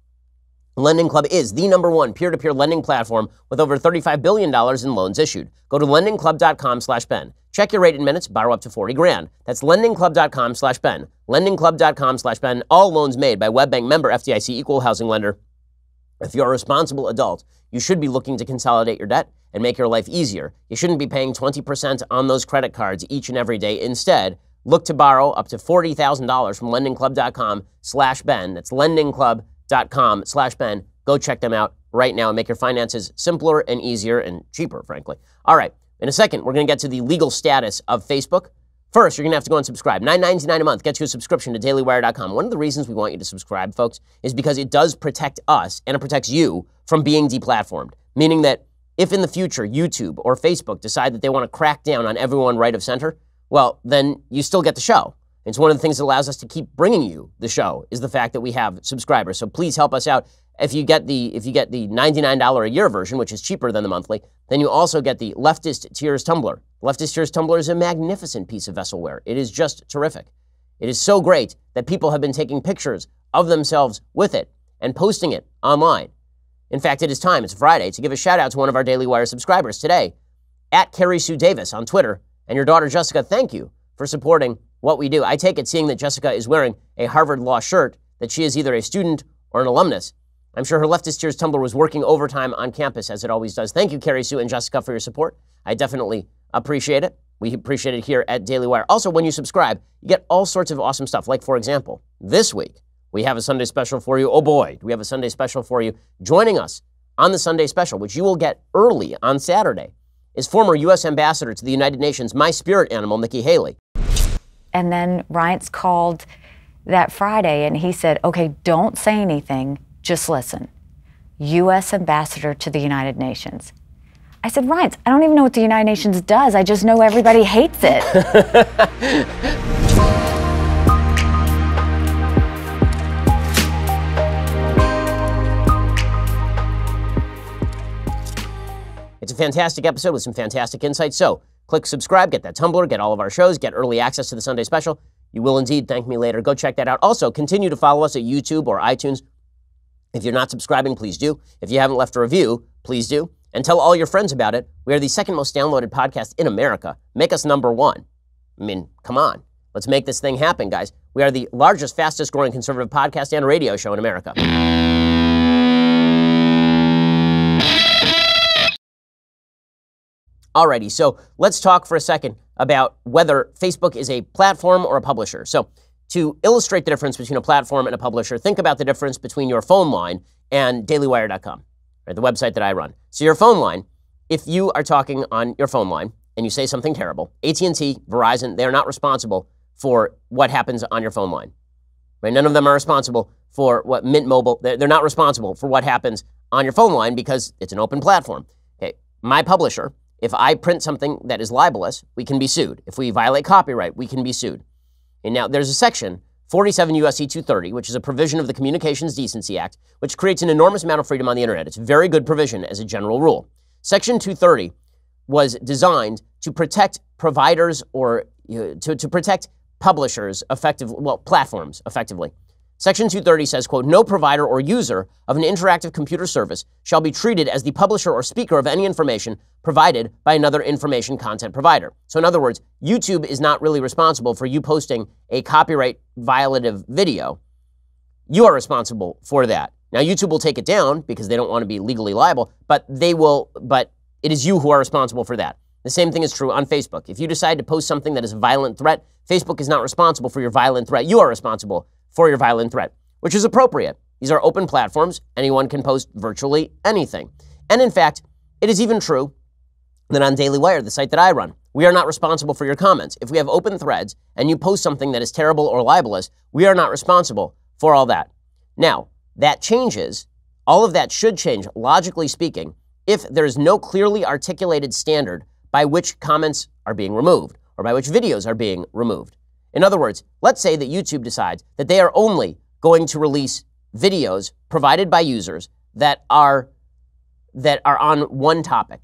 Lending Club is the #1 peer-to-peer lending platform with over $35 billion in loans issued. Go to lendingclub.com/Ben. Check your rate in minutes, borrow up to $40,000. That's lendingclub.com/Ben. Lendingclub.com/Ben. All loans made by WebBank, member FDIC, equal housing lender. If you're a responsible adult, you should be looking to consolidate your debt and make your life easier. You shouldn't be paying 20% on those credit cards each and every day. Instead, look to borrow up to $40,000 from lendingclub.com/Ben. That's lendingclub.com/Ben. Go check them out right now and make your finances simpler and easier and cheaper, frankly. All right, in a second, we're going to get to the legal status of Facebook. First, you're going to have to go and subscribe. $9.99 a month gets you a subscription to dailywire.com. One of the reasons we want you to subscribe, folks, is because it does protect us and it protects you from being deplatformed, meaning that if in the future YouTube or Facebook decide that they want to crack down on everyone right of center, well, then you still get the show. It's one of the things that allows us to keep bringing you the show is the fact that we have subscribers. So please help us out. If you get the $99 a year version, which is cheaper than the monthly, then you also get the Leftist Tears tumbler. Leftist Tears tumbler is a magnificent piece of vesselware. It is just terrific. It is so great that people have been taking pictures of themselves with it and posting it online. In fact, it is time, it's Friday, to give a shout out to one of our Daily Wire subscribers today, at Carrie Sue Davis on Twitter, and your daughter Jessica. Thank you for supporting what we do. I take it, seeing that Jessica is wearing a Harvard Law shirt, that she is either a student or an alumnus. I'm sure her Leftist Tears tumbler was working overtime on campus, as it always does. Thank you, Carrie Sue and Jessica, for your support. I definitely appreciate it. We appreciate it here at Daily Wire. Also, when you subscribe, you get all sorts of awesome stuff. Like, for example, this week, we have a Sunday special for you. Oh boy, do we have a Sunday special for you. Joining us on the Sunday special, which you will get early on Saturday, is former U.S. Ambassador to the United Nations, my spirit animal, Nikki Haley. And then Reince called that Friday and he said, okay, don't say anything, just listen. U.S. Ambassador to the United Nations. I said, Reince, I don't even know what the United Nations does. I just know everybody hates it. It's a fantastic episode with some fantastic insights. So click subscribe, get that Tumblr, get all of our shows, get early access to the Sunday special. You will indeed thank me later. Go check that out. Also, continue to follow us at YouTube or iTunes. If you're not subscribing, please do. If you haven't left a review, please do. And tell all your friends about it. We are the second most downloaded podcast in America. Make us #1. I mean, come on. Let's make this thing happen, guys. We are the largest, fastest growing conservative podcast and radio show in America. Alrighty, so let's talk for a second about whether Facebook is a platform or a publisher. So to illustrate the difference between a platform and a publisher, think about the difference between your phone line and dailywire.com, right, the website that I run. So your phone line, if you are talking on your phone line and you say something terrible, AT&T, Verizon, they're not responsible for what happens on your phone line. Right? None of them are responsible for what Mint Mobile, they're not responsible for what happens on your phone line because it's an open platform. Okay, my publisher, if I print something that is libelous, we can be sued. If we violate copyright, we can be sued. And now there's a section, 47 U.S.C. 230, which is a provision of the Communications Decency Act, which creates an enormous amount of freedom on the internet. It's a very good provision as a general rule. Section 230 was designed to protect providers or to protect publishers effectively, well, platforms effectively. Section 230 says, quote, no provider or user of an interactive computer service shall be treated as the publisher or speaker of any information provided by another information content provider. So in other words, YouTube is not really responsible for you posting a copyright violative video. You are responsible for that. Now, YouTube will take it down because they don't want to be legally liable, but it is you who are responsible for that. The same thing is true on Facebook. If you decide to post something that is a violent threat, Facebook is not responsible for your violent threat. You are responsible for your violent threat, which is appropriate. These are open platforms. Anyone can post virtually anything. And in fact, it is even true that on Daily Wire, the site that I run, we are not responsible for your comments. If we have open threads and you post something that is terrible or libelous, we are not responsible for all that. Now, that changes. All of that should change, logically speaking, if there is no clearly articulated standard by which comments are being removed or by which videos are being removed. In other words, let's say that YouTube decides that they are only going to release videos provided by users that are on one topic.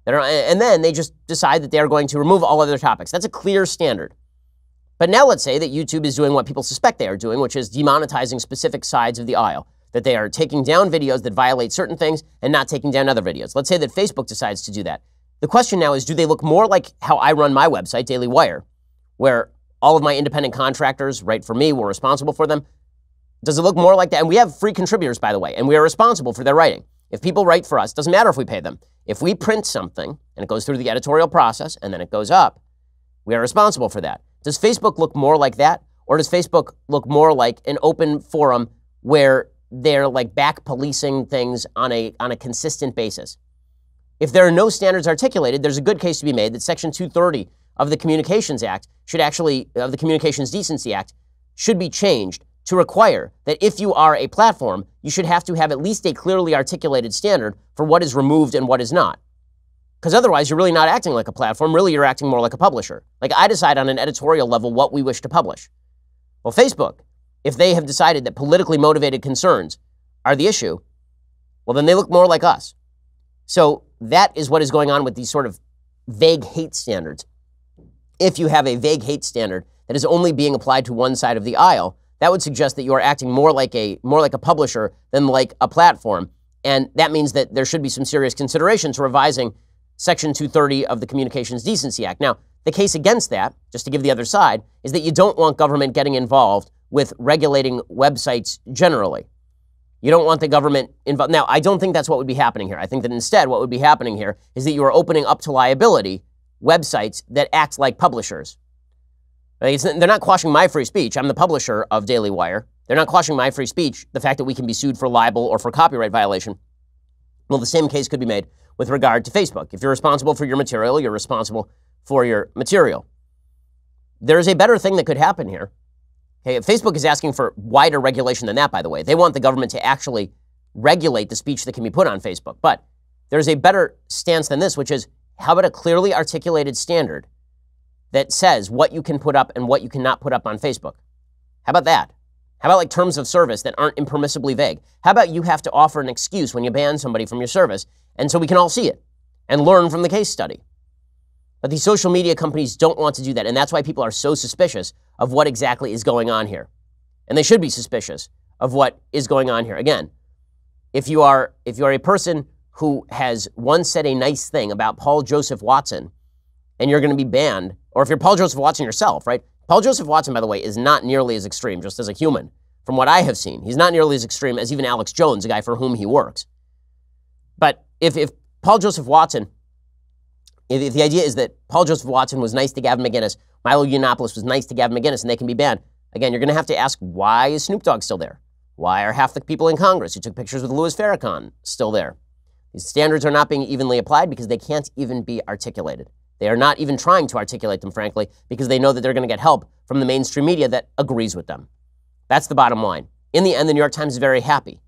And then they just decide that they are going to remove all other topics. That's a clear standard. But now let's say that YouTube is doing what people suspect they are doing, which is demonetizing specific sides of the aisle, that they are taking down videos that violate certain things and not taking down other videos. Let's say that Facebook decides to do that. The question now is, do they look more like how I run my website, Daily Wire, where all of my independent contractors write for me, we're responsible for them? Does it look more like that? And we have free contributors, by the way, and we are responsible for their writing. If people write for us, doesn't matter if we pay them. If we print something and it goes through the editorial process and then it goes up, we are responsible for that. Does Facebook look more like that? Or does Facebook look more like an open forum where they're like back policing things on a consistent basis? If there are no standards articulated, there's a good case to be made that Section 230 of the Communications Act of the Communications Decency Act should be changed to require that if you are a platform, you should have to have at least a clearly articulated standard for what is removed and what is not. Because otherwise, you're really not acting like a platform. Really, you're acting more like a publisher. Like I decide on an editorial level what we wish to publish. Well, Facebook, if they have decided that politically motivated concerns are the issue, well, then they look more like us. So that is what is going on with these sort of vague hate standards. If you have a vague hate standard that is only being applied to one side of the aisle, that would suggest that you are acting more like a publisher than like a platform. And that means that there should be some serious consideration to revising Section 230 of the Communications Decency Act. Now, the case against that, just to give the other side, is that you don't want government getting involved with regulating websites generally. You don't want the government involved. Now, I don't think that's what would be happening here. I think that instead what would be happening here is that you are opening up to liability websites that act like publishers. They're not quashing my free speech. I'm the publisher of Daily Wire. They're not quashing my free speech, the fact that we can be sued for libel or for copyright violation. Well, the same case could be made with regard to Facebook. If you're responsible for your material, you're responsible for your material. There's a better thing that could happen here. Okay, Facebook is asking for wider regulation than that, by the way. They want the government to actually regulate the speech that can be put on Facebook. But there's a better stance than this, which is, how about a clearly articulated standard that says what you can put up and what you cannot put up on Facebook? How about that? How about like terms of service that aren't impermissibly vague? How about you have to offer an excuse when you ban somebody from your service, and so we can all see it and learn from the case study? But these social media companies don't want to do that, and that's why people are so suspicious of what exactly is going on here. And they should be suspicious of what is going on here. Again, if you are a person who has once said a nice thing about Paul Joseph Watson, and you're going to be banned, or if you're Paul Joseph Watson yourself, right? Paul Joseph Watson, by the way, is not nearly as extreme, just as a human, from what I have seen. He's not nearly as extreme as even Alex Jones, a guy for whom he works. But if Paul Joseph Watson if the idea is that Paul Joseph Watson was nice to Gavin McInnes, Milo Yiannopoulos was nice to Gavin McInnes, and they can be banned, again, you're going to have to ask, why is Snoop Dogg still there? Why are half the people in Congress who took pictures with Louis Farrakhan still there? These standards are not being evenly applied because they can't even be articulated. They are not even trying to articulate them, frankly, because they know that they're going to get help from the mainstream media that agrees with them. That's the bottom line. In the end, the New York Times is very happy.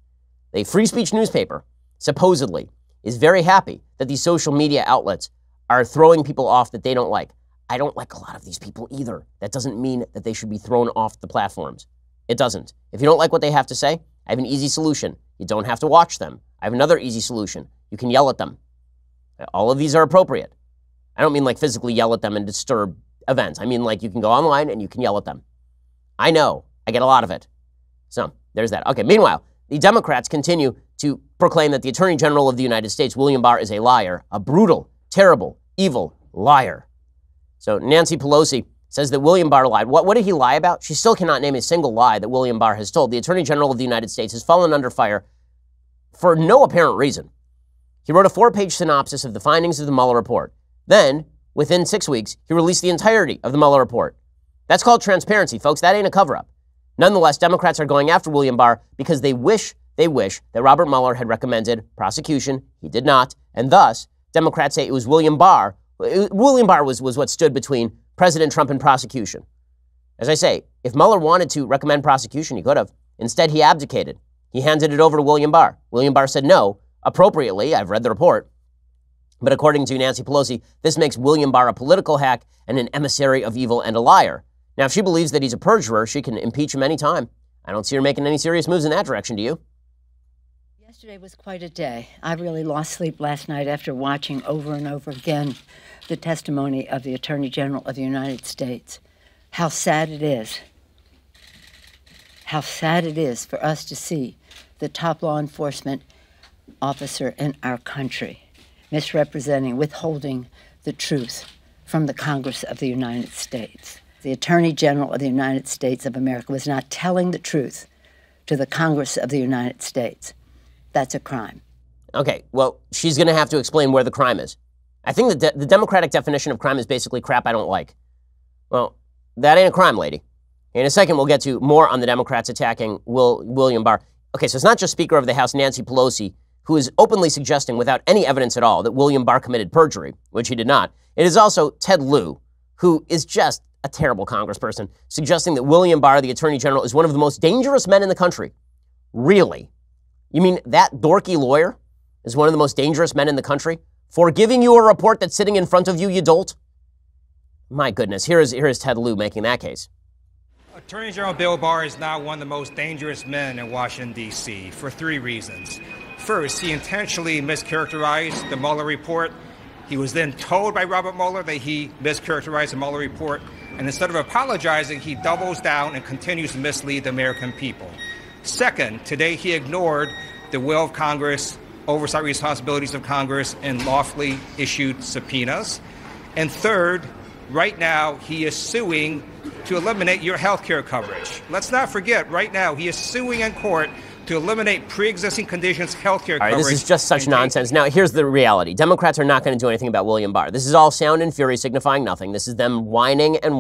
The free speech newspaper, supposedly, is very happy that these social media outlets are throwing people off that they don't like. I don't like a lot of these people either. That doesn't mean that they should be thrown off the platforms. It doesn't. If you don't like what they have to say, I have an easy solution. You don't have to watch them. I have another easy solution. You can yell at them. All of these are appropriate. I don't mean like physically yell at them and disturb events. I mean like you can go online and you can yell at them. I know. I get a lot of it. So there's that. Okay, meanwhile, the Democrats continue to proclaim that the Attorney General of the United States, William Barr, is a liar, a brutal, terrible, evil liar. So Nancy Pelosi says that William Barr lied. What did he lie about? She still cannot name a single lie that William Barr has told. The Attorney General of the United States has fallen under fire for no apparent reason. He wrote a 4-page synopsis of the findings of the Mueller report. Then, within 6 weeks, he released the entirety of the Mueller report. That's called transparency, folks. That ain't a cover-up. Nonetheless, Democrats are going after William Barr because they wish that Robert Mueller had recommended prosecution. He did not. And thus, Democrats say it was William Barr. William Barr was what stood between President Trump and prosecution. As I say, if Mueller wanted to recommend prosecution, he could have. Instead, he abdicated. He handed it over to William Barr. William Barr said no, appropriately. I've read the report. But according to Nancy Pelosi, this makes William Barr a political hack and an emissary of evil and a liar. Now, if she believes that he's a perjurer, she can impeach him any time. I don't see her making any serious moves in that direction, do you? Yesterday was quite a day. I really lost sleep last night after watching over and over again the testimony of the Attorney General of the United States. How sad it is. How sad it is for us to see the top law enforcement officer in our country misrepresenting, withholding the truth from the Congress of the United States. The Attorney General of the United States of America was not telling the truth to the Congress of the United States. That's a crime. Okay, well, she's going to have to explain where the crime is. I think the Democratic definition of crime is basically crap I don't like. Well, that ain't a crime, lady. In a second, we'll get to more on the Democrats attacking William Barr. Okay, so it's not just Speaker of the House Nancy Pelosi who is openly suggesting without any evidence at all that William Barr committed perjury, which he did not. It is also Ted Lieu, who is just a terrible congressperson, suggesting that William Barr, the Attorney General, is one of the most dangerous men in the country. Really? You mean that dorky lawyer is one of the most dangerous men in the country for giving you a report that's sitting in front of you, you dolt? My goodness, here is Ted Lieu making that case. Attorney General Bill Barr is now one of the most dangerous men in Washington, D.C. for 3 reasons. First, he intentionally mischaracterized the Mueller report. He was then told by Robert Mueller that he mischaracterized the Mueller report. And instead of apologizing, he doubles down and continues to mislead the American people. Second, today he ignored the will of Congress, oversight responsibilities of Congress, and lawfully issued subpoenas. And third, right now he is suing to eliminate your health care coverage. Let's not forget, right now he is suing in court to eliminate pre-existing conditions health care coverage. This is just such nonsense. Now, here's the reality. Democrats are not going to do anything about William Barr. This is all sound and fury signifying nothing. This is them whining and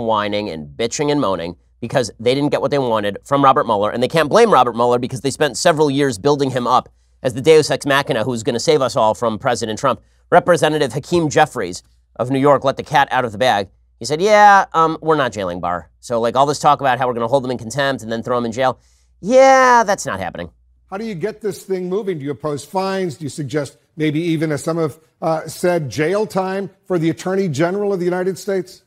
bitching and moaning because they didn't get what they wanted from Robert Mueller, and they can't blame Robert Mueller because they spent several years building him up as the deus ex machina who's going to save us all from President Trump. Representative Hakeem Jeffries of New York let the cat out of the bag. He said, we're not jailing Barr. So like all this talk about how we're going to hold him in contempt and then throw him in jail, that's not happening. How do you get this thing moving? Do you oppose fines? Do you suggest maybe even, as some have said, jail time for the Attorney General of the United States?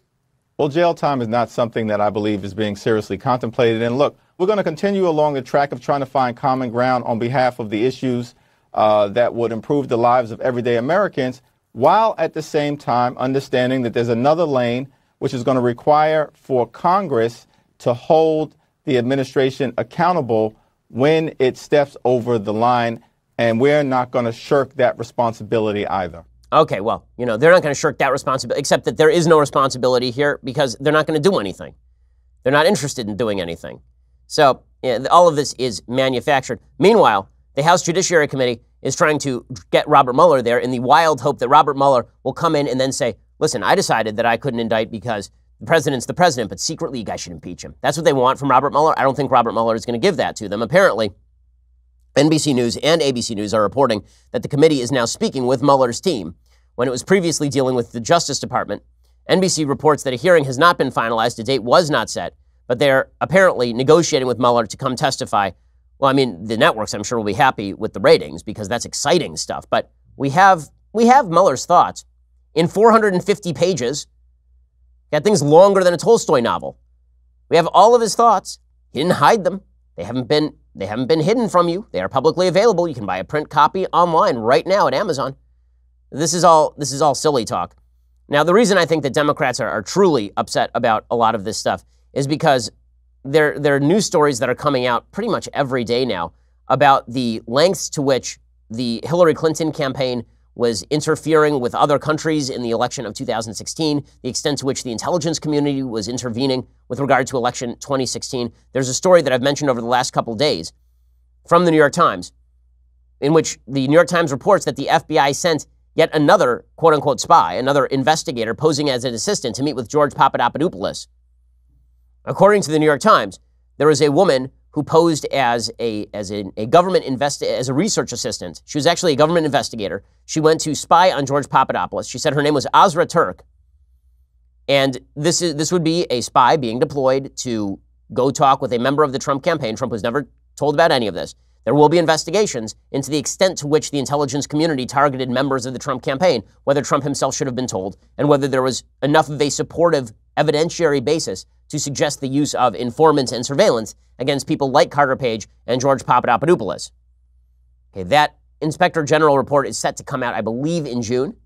Well, jail time is not something that I believe is being seriously contemplated. And look, we're going to continue along the track of trying to find common ground on behalf of the issues that would improve the lives of everyday Americans, while at the same time understanding that there's another lane which is going to require for Congress to hold the administration accountable when it steps over the line, and we're not going to shirk that responsibility either. Okay, well, they're not going to shirk that responsibility, except that there is no responsibility here because they're not going to do anything. They're not interested in doing anything. So all of this is manufactured. Meanwhile, the House Judiciary Committee is trying to get Robert Mueller there in the wild hope that Robert Mueller will come in and then say, listen, I decided that I couldn't indict because the president's the president, but secretly you guys should impeach him. That's what they want from Robert Mueller. I don't think Robert Mueller is going to give that to them. Apparently, NBC News and ABC News are reporting that the committee is now speaking with Mueller's team when it was previously dealing with the Justice Department. NBC reports that a hearing has not been finalized. A date was not set, but they're apparently negotiating with Mueller to come testify. Well, I mean, the networks, I'm sure, will be happy with the ratings because that's exciting stuff. But we have Mueller's thoughts in 450 pages. Got things longer than a Tolstoy novel. We have all of his thoughts. He didn't hide them. They haven't been hidden from you. They are publicly available. You can buy a print copy online right now at Amazon. This is all silly talk. Now, the reason I think that Democrats are truly upset about a lot of this stuff is because there are news stories that are coming out pretty much every day now about the lengths to which the Hillary Clinton campaign was interfering with other countries in the election of 2016, the extent to which the intelligence community was intervening with regard to election 2016. There's a story that I've mentioned over the last couple days from the New York Times, in which the New York Times reports that the FBI sent yet another quote-unquote spy, another investigator posing as an assistant to meet with George Papadopoulos. According to the New York Times, there was a woman who posed as a research assistant. She was actually a government investigator. She went to spy on George Papadopoulos. She said her name was Azra Turk. And this would be a spy being deployed to go talk with a member of the Trump campaign. Trump was never told about any of this. There will be investigations into the extent to which the intelligence community targeted members of the Trump campaign, whether Trump himself should have been told, and whether there was enough of a supportive evidentiary basis to suggest the use of informants and surveillance against people like Carter Page and George Papadopoulos. Okay, that Inspector General report is set to come out, I believe, in June.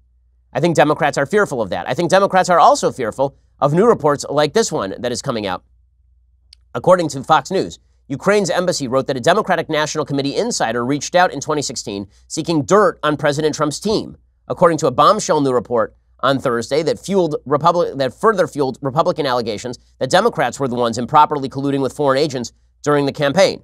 I think Democrats are fearful of that. I think Democrats are also fearful of new reports like this one that is coming out. According to Fox News, Ukraine's embassy wrote that a Democratic National Committee insider reached out in 2016 seeking dirt on President Trump's team, according to a bombshell new report on Thursday that further fueled Republican allegations that Democrats were the ones improperly colluding with foreign agents during the campaign.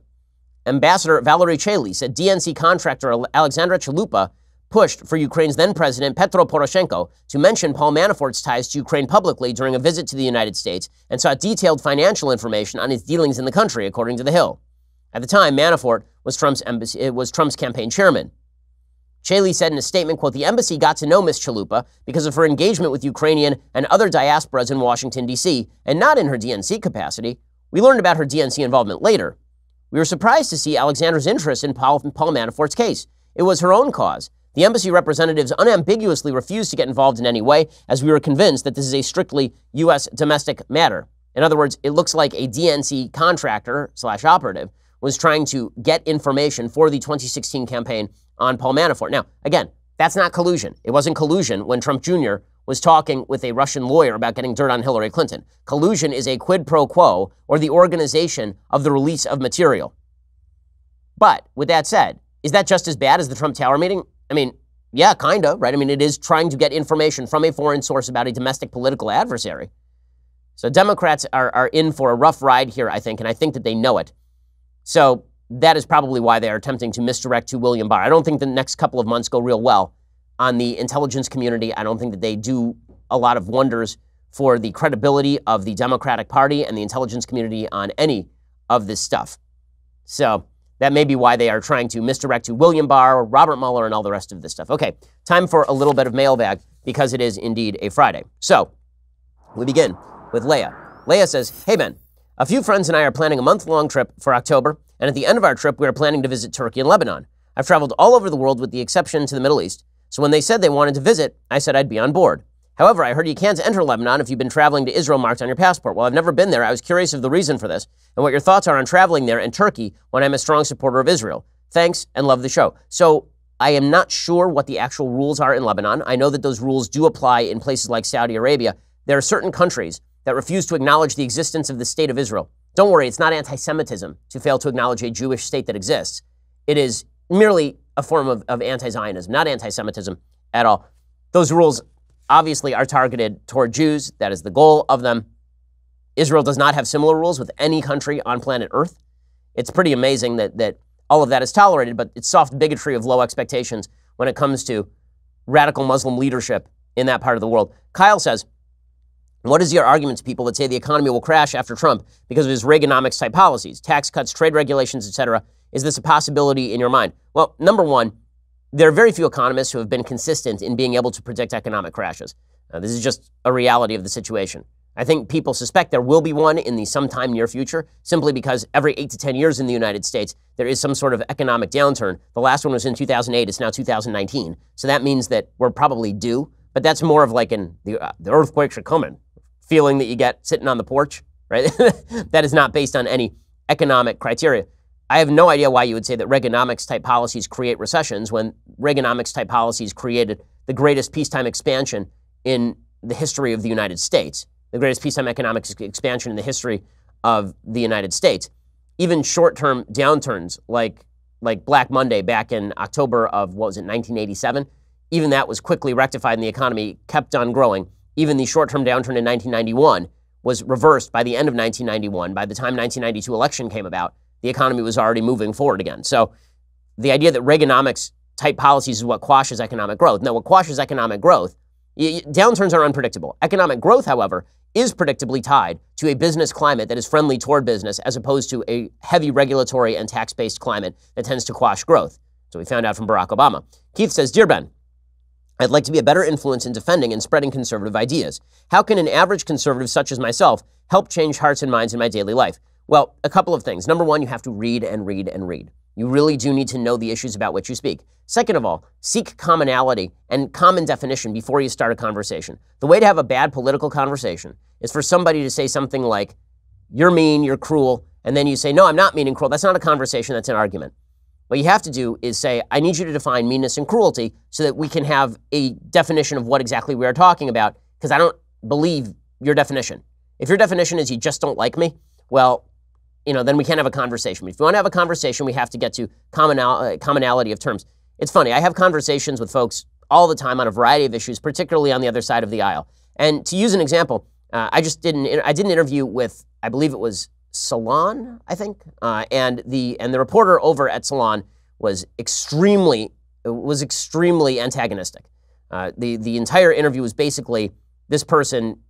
Ambassador Valery Chaley said DNC contractor Alexandra Chalupa pushed for Ukraine's then-president Petro Poroshenko to mention Paul Manafort's ties to Ukraine publicly during a visit to the United States and sought detailed financial information on his dealings in the country, according to The Hill. At the time, Manafort was Trump's campaign chairman. Chaley said in a statement, quote, "The embassy got to know Ms. Chalupa because of her engagement with Ukrainian and other diasporas in Washington, D.C., and not in her DNC capacity. We learned about her DNC involvement later. We were surprised to see Alexandra's interest in Paul Manafort's case. It was her own cause. The embassy representatives unambiguously refused to get involved in any way, as we were convinced that this is a strictly U.S. domestic matter." In other words, it looks like a DNC contractor/operative was trying to get information for the 2016 campaign on Paul Manafort. Now, again, that's not collusion. It wasn't collusion when Trump Jr. was talking with a Russian lawyer about getting dirt on Hillary Clinton. Collusion is a quid pro quo, or the organization of the release of material. But with that said, is that just as bad as the Trump Tower meeting? I mean, yeah, kind of, right? I mean, it is trying to get information from a foreign source about a domestic political adversary. So Democrats are in for a rough ride here, I think, and I think that they know it. So that is probably why they are attempting to misdirect to William Barr. I don't think the next couple of months go real well on the intelligence community. I don't think that they do a lot of wonders for the credibility of the Democratic Party and the intelligence community on any of this stuff. So that may be why they are trying to misdirect to William Barr, Robert Mueller, and all the rest of this stuff. Okay, time for a little bit of mailbag because it is indeed a Friday. So we begin with Leah. Leah says, "Hey, Ben, a few friends and I are planning a month-long trip for October, and at the end of our trip, we are planning to visit Turkey and Lebanon. I've traveled all over the world with the exception to the Middle East, so when they said they wanted to visit, I said I'd be on board. However, I heard you can't enter Lebanon if you've been traveling to Israel marked on your passport. Well, I've never been there. I was curious of the reason for this and what your thoughts are on traveling there and Turkey when I'm a strong supporter of Israel. Thanks and love the show." So I am not sure what the actual rules are in Lebanon. I know that those rules do apply in places like Saudi Arabia. There are certain countries that refuse to acknowledge the existence of the state of Israel. Don't worry, it's not anti-Semitism to fail to acknowledge a Jewish state that exists. It is merely a form of anti-Zionism, not anti-Semitism at all. Those rules obviously are targeted toward Jews. That is the goal of them. Israel does not have similar rules with any country on planet Earth. It's pretty amazing that all of that is tolerated, but it's soft bigotry of low expectations when it comes to radical Muslim leadership in that part of the world. Kyle says, what is your argument to people that say the economy will crash after Trump because of his Reaganomics type policies, tax cuts, trade regulations, etc.? Is this a possibility in your mind? Well, number one, there are very few economists who have been consistent in being able to predict economic crashes. This is just a reality of the situation. I think people suspect there will be one in the sometime near future, simply because every 8 to 10 years in the United States, there is some sort of economic downturn. The last one was in 2008. It's now 2019. So that means that we're probably due, but that's more of like the earthquakes are coming feeling that you get sitting on the porch, right? That is not based on any economic criteria. I have no idea why you would say that Reaganomics type policies create recessions when Reaganomics type policies created the greatest peacetime expansion in the history of the United States, the greatest peacetime economic expansion in the history of the United States. Even short-term downturns like Black Monday back in October of, 1987, even that was quickly rectified and the economy kept on growing. Even the short-term downturn in 1991 was reversed by the end of 1991. By the time 1992 election came about, the economy was already moving forward again. So the idea that Reaganomics type policies is what quashes economic growth. No, what quashes economic growth, downturns are unpredictable. Economic growth, however, is predictably tied to a business climate that is friendly toward business as opposed to a heavy regulatory and tax-based climate that tends to quash growth. So we found out from Barack Obama. Keith says, Dear Ben, I'd like to be a better influence in defending and spreading conservative ideas. How can an average conservative such as myself help change hearts and minds in my daily life? Well, a couple of things. Number one, you have to read and read and read. You really do need to know the issues about which you speak. Second of all, seek commonality and common definition before you start a conversation. The way to have a bad political conversation is for somebody to say something like, you're mean, you're cruel, and then you say, no, I'm not mean and cruel. That's not a conversation, that's an argument. What you have to do is say, I need you to define meanness and cruelty so that we can have a definition of what exactly we are talking about, because I don't believe your definition. If your definition is you just don't like me, well, then we can't have a conversation. If we want to have a conversation, we have to get to commonality of terms. It's funny, I have conversations with folks all the time on a variety of issues, particularly on the other side of the aisle. And to use an example, I did an interview with, I believe it was Salon, I think, and the reporter over at Salon was extremely antagonistic. The entire interview was basically this person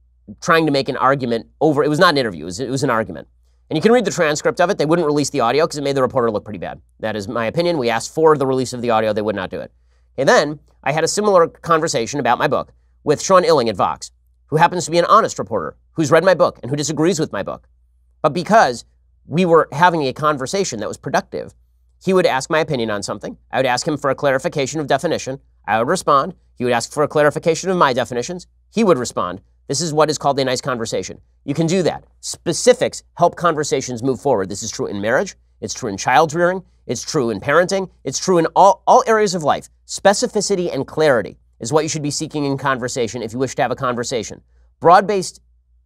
trying to make an argument over. It was not an interview. It was an argument. And you can read the transcript of it. They wouldn't release the audio because it made the reporter look pretty bad. That is my opinion. We asked for the release of the audio. They would not do it. And then I had a similar conversation about my book with Sean Illing at Vox, who happens to be an honest reporter, who's read my book and who disagrees with my book. But because we were having a conversation that was productive, he would ask my opinion on something. I would ask him for a clarification of definition. I would respond. He would ask for a clarification of my definitions. He would respond. This is what is called a nice conversation. You can do that. Specifics help conversations move forward. This is true in marriage. It's true in child rearing. It's true in parenting. It's true in all areas of life. Specificity and clarity is what you should be seeking in conversation if you wish to have a conversation. Broad-based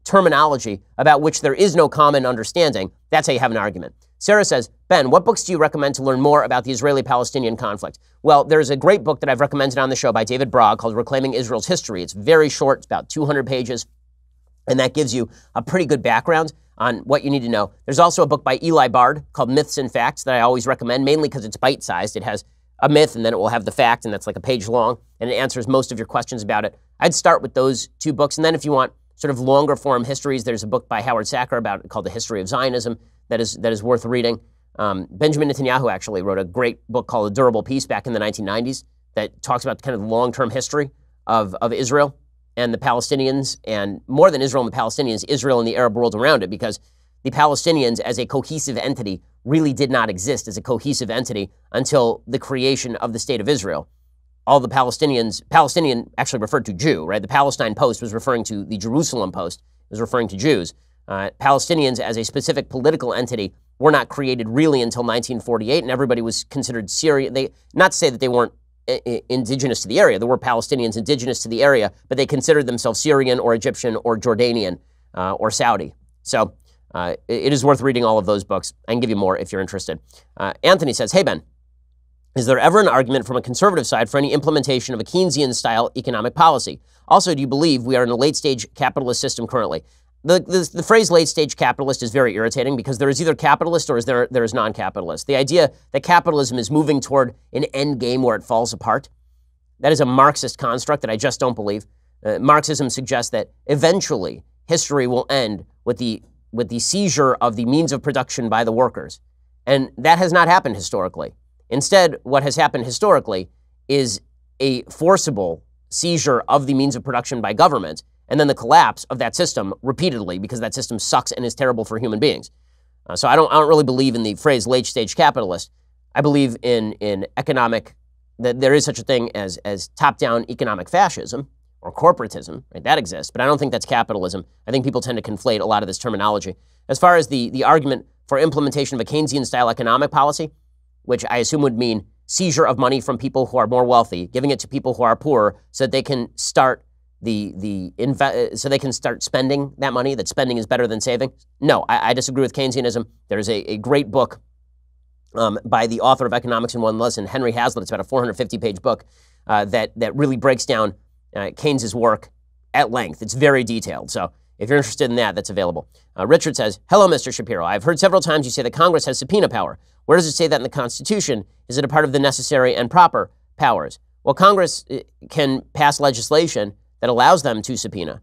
terminology about which there is no common understanding, that's how you have an argument. Sarah says, Ben, what books do you recommend to learn more about the Israeli-Palestinian conflict? Well, there's a great book that I've recommended on the show by David Bragg called Reclaiming Israel's History. It's very short. It's about 200 pages. And that gives you a pretty good background on what you need to know. There's also a book by Eli Bard called Myths and Facts that I always recommend, mainly because it's bite-sized. It has a myth, and then it will have the fact, and that's like a page long, and it answers most of your questions about it. I'd start with those two books, and then if you want sort of longer form histories, there's a book by Howard Sacker called The History of Zionism that is worth reading. Benjamin Netanyahu actually wrote a great book called A Durable Peace back in the 1990s that talks about kind of the long-term history of Israel and the Palestinians, and more than Israel and the Palestinians, Israel and the Arab world around it, because the Palestinians as a cohesive entity really did not exist as a cohesive entity until the creation of the State of Israel. All the Palestinian actually referred to Jew, right? The Palestine Post was referring to the Jerusalem Post, was referring to Jews. Palestinians as a specific political entity were not created really until 1948, and everybody was considered Syrian. Not to say that they weren't indigenous to the area. There were Palestinians indigenous to the area, but they considered themselves Syrian or Egyptian or Jordanian or Saudi. So it is worth reading all of those books. I can give you more if you're interested. Anthony says, hey, Ben, is there ever an argument from a conservative side for any implementation of a Keynesian-style economic policy? Also, do you believe we are in a late-stage capitalist system currently? The phrase late-stage capitalist is very irritating because there is either capitalist or there is non-capitalist. The idea that capitalism is moving toward an end game where it falls apart, that is a Marxist construct that I just don't believe. Marxism suggests that eventually history will end with the seizure of the means of production by the workers. And that has not happened historically. Instead, what has happened historically is a forcible seizure of the means of production by government, and then the collapse of that system repeatedly because that system sucks and is terrible for human beings. So I don't really believe in the phrase late-stage capitalist. I believe in economic, that there is such a thing as top-down economic fascism or corporatism, right? That exists, but I don't think that's capitalism. I think people tend to conflate a lot of this terminology. As far as the argument for implementation of a Keynesian-style economic policy, which I assume would mean seizure of money from people who are more wealthy, giving it to people who are poorer so that they can start so they can start spending that money, that spending is better than saving. No, I disagree with Keynesianism. There's a great book by the author of Economics in One Lesson, Henry Hazlitt. It's about a 450-page book that really breaks down Keynes's work at length. It's very detailed. So if you're interested in that, that's available. Richard says, hello, Mr. Shapiro. I've heard several times you say that Congress has subpoena power. Where does it say that in the Constitution? Is it a part of the necessary and proper powers? Well, Congress can pass legislation that allows them to subpoena.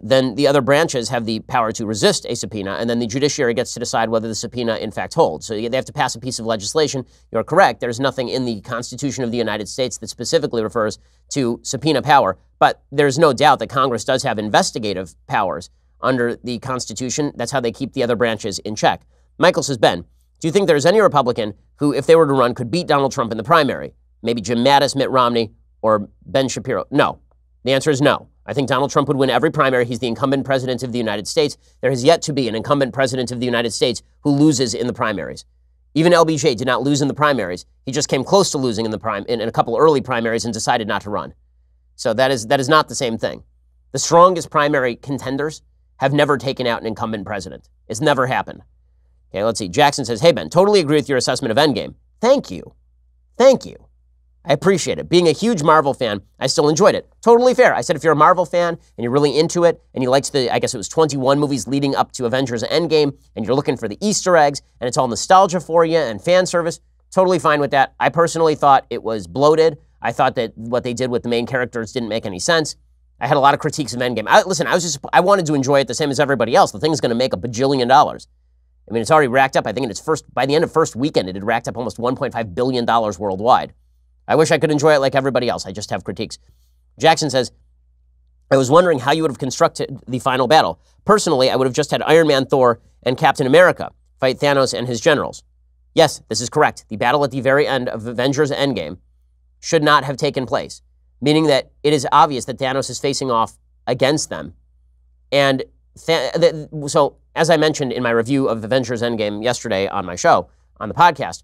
Then the other branches have the power to resist a subpoena, and then the judiciary gets to decide whether the subpoena in fact holds. So they have to pass a piece of legislation. You're correct. There's nothing in the Constitution of the United States that specifically refers to subpoena power, but there's no doubt that Congress does have investigative powers under the Constitution. That's how they keep the other branches in check. Michael says, Ben, do you think there's any Republican who, if they were to run, could beat Donald Trump in the primary? Maybe Jim Mattis, Mitt Romney, or Ben Shapiro? No. The answer is no. I think Donald Trump would win every primary. He's the incumbent president of the United States. There has yet to be an incumbent president of the United States who loses in the primaries. Even LBJ did not lose in the primaries. He just came close to losing in a couple early primaries and decided not to run. So that is not the same thing. The strongest primary contenders have never taken out an incumbent president. It's never happened. Okay, let's see. Jackson says, hey, Ben, totally agree with your assessment of Endgame. Thank you. Thank you. I appreciate it. Being a huge Marvel fan, I still enjoyed it. Totally fair. I said if you're a Marvel fan and you're really into it and you liked I guess it was 21 movies leading up to Avengers Endgame and you're looking for the Easter eggs and it's all nostalgia for you and fan service, totally fine with that. I personally thought it was bloated. I thought that what they did with the main characters didn't make any sense. I had a lot of critiques of Endgame. I wanted to enjoy it the same as everybody else. The thing's going to make $1 bajillion. I mean, it's already racked up. I think by the end of first weekend, it had racked up almost $1.5 billion worldwide. I wish I could enjoy it like everybody else. I just have critiques. Jackson says, I was wondering how you would have constructed the final battle. Personally, I would have just had Iron Man, Thor, and Captain America fight Thanos and his generals. Yes, this is correct. The battle at the very end of Avengers Endgame should not have taken place, meaning that it is obvious that Thanos is facing off against them. And so, as I mentioned in my review of Avengers Endgame yesterday on my show, on the podcast,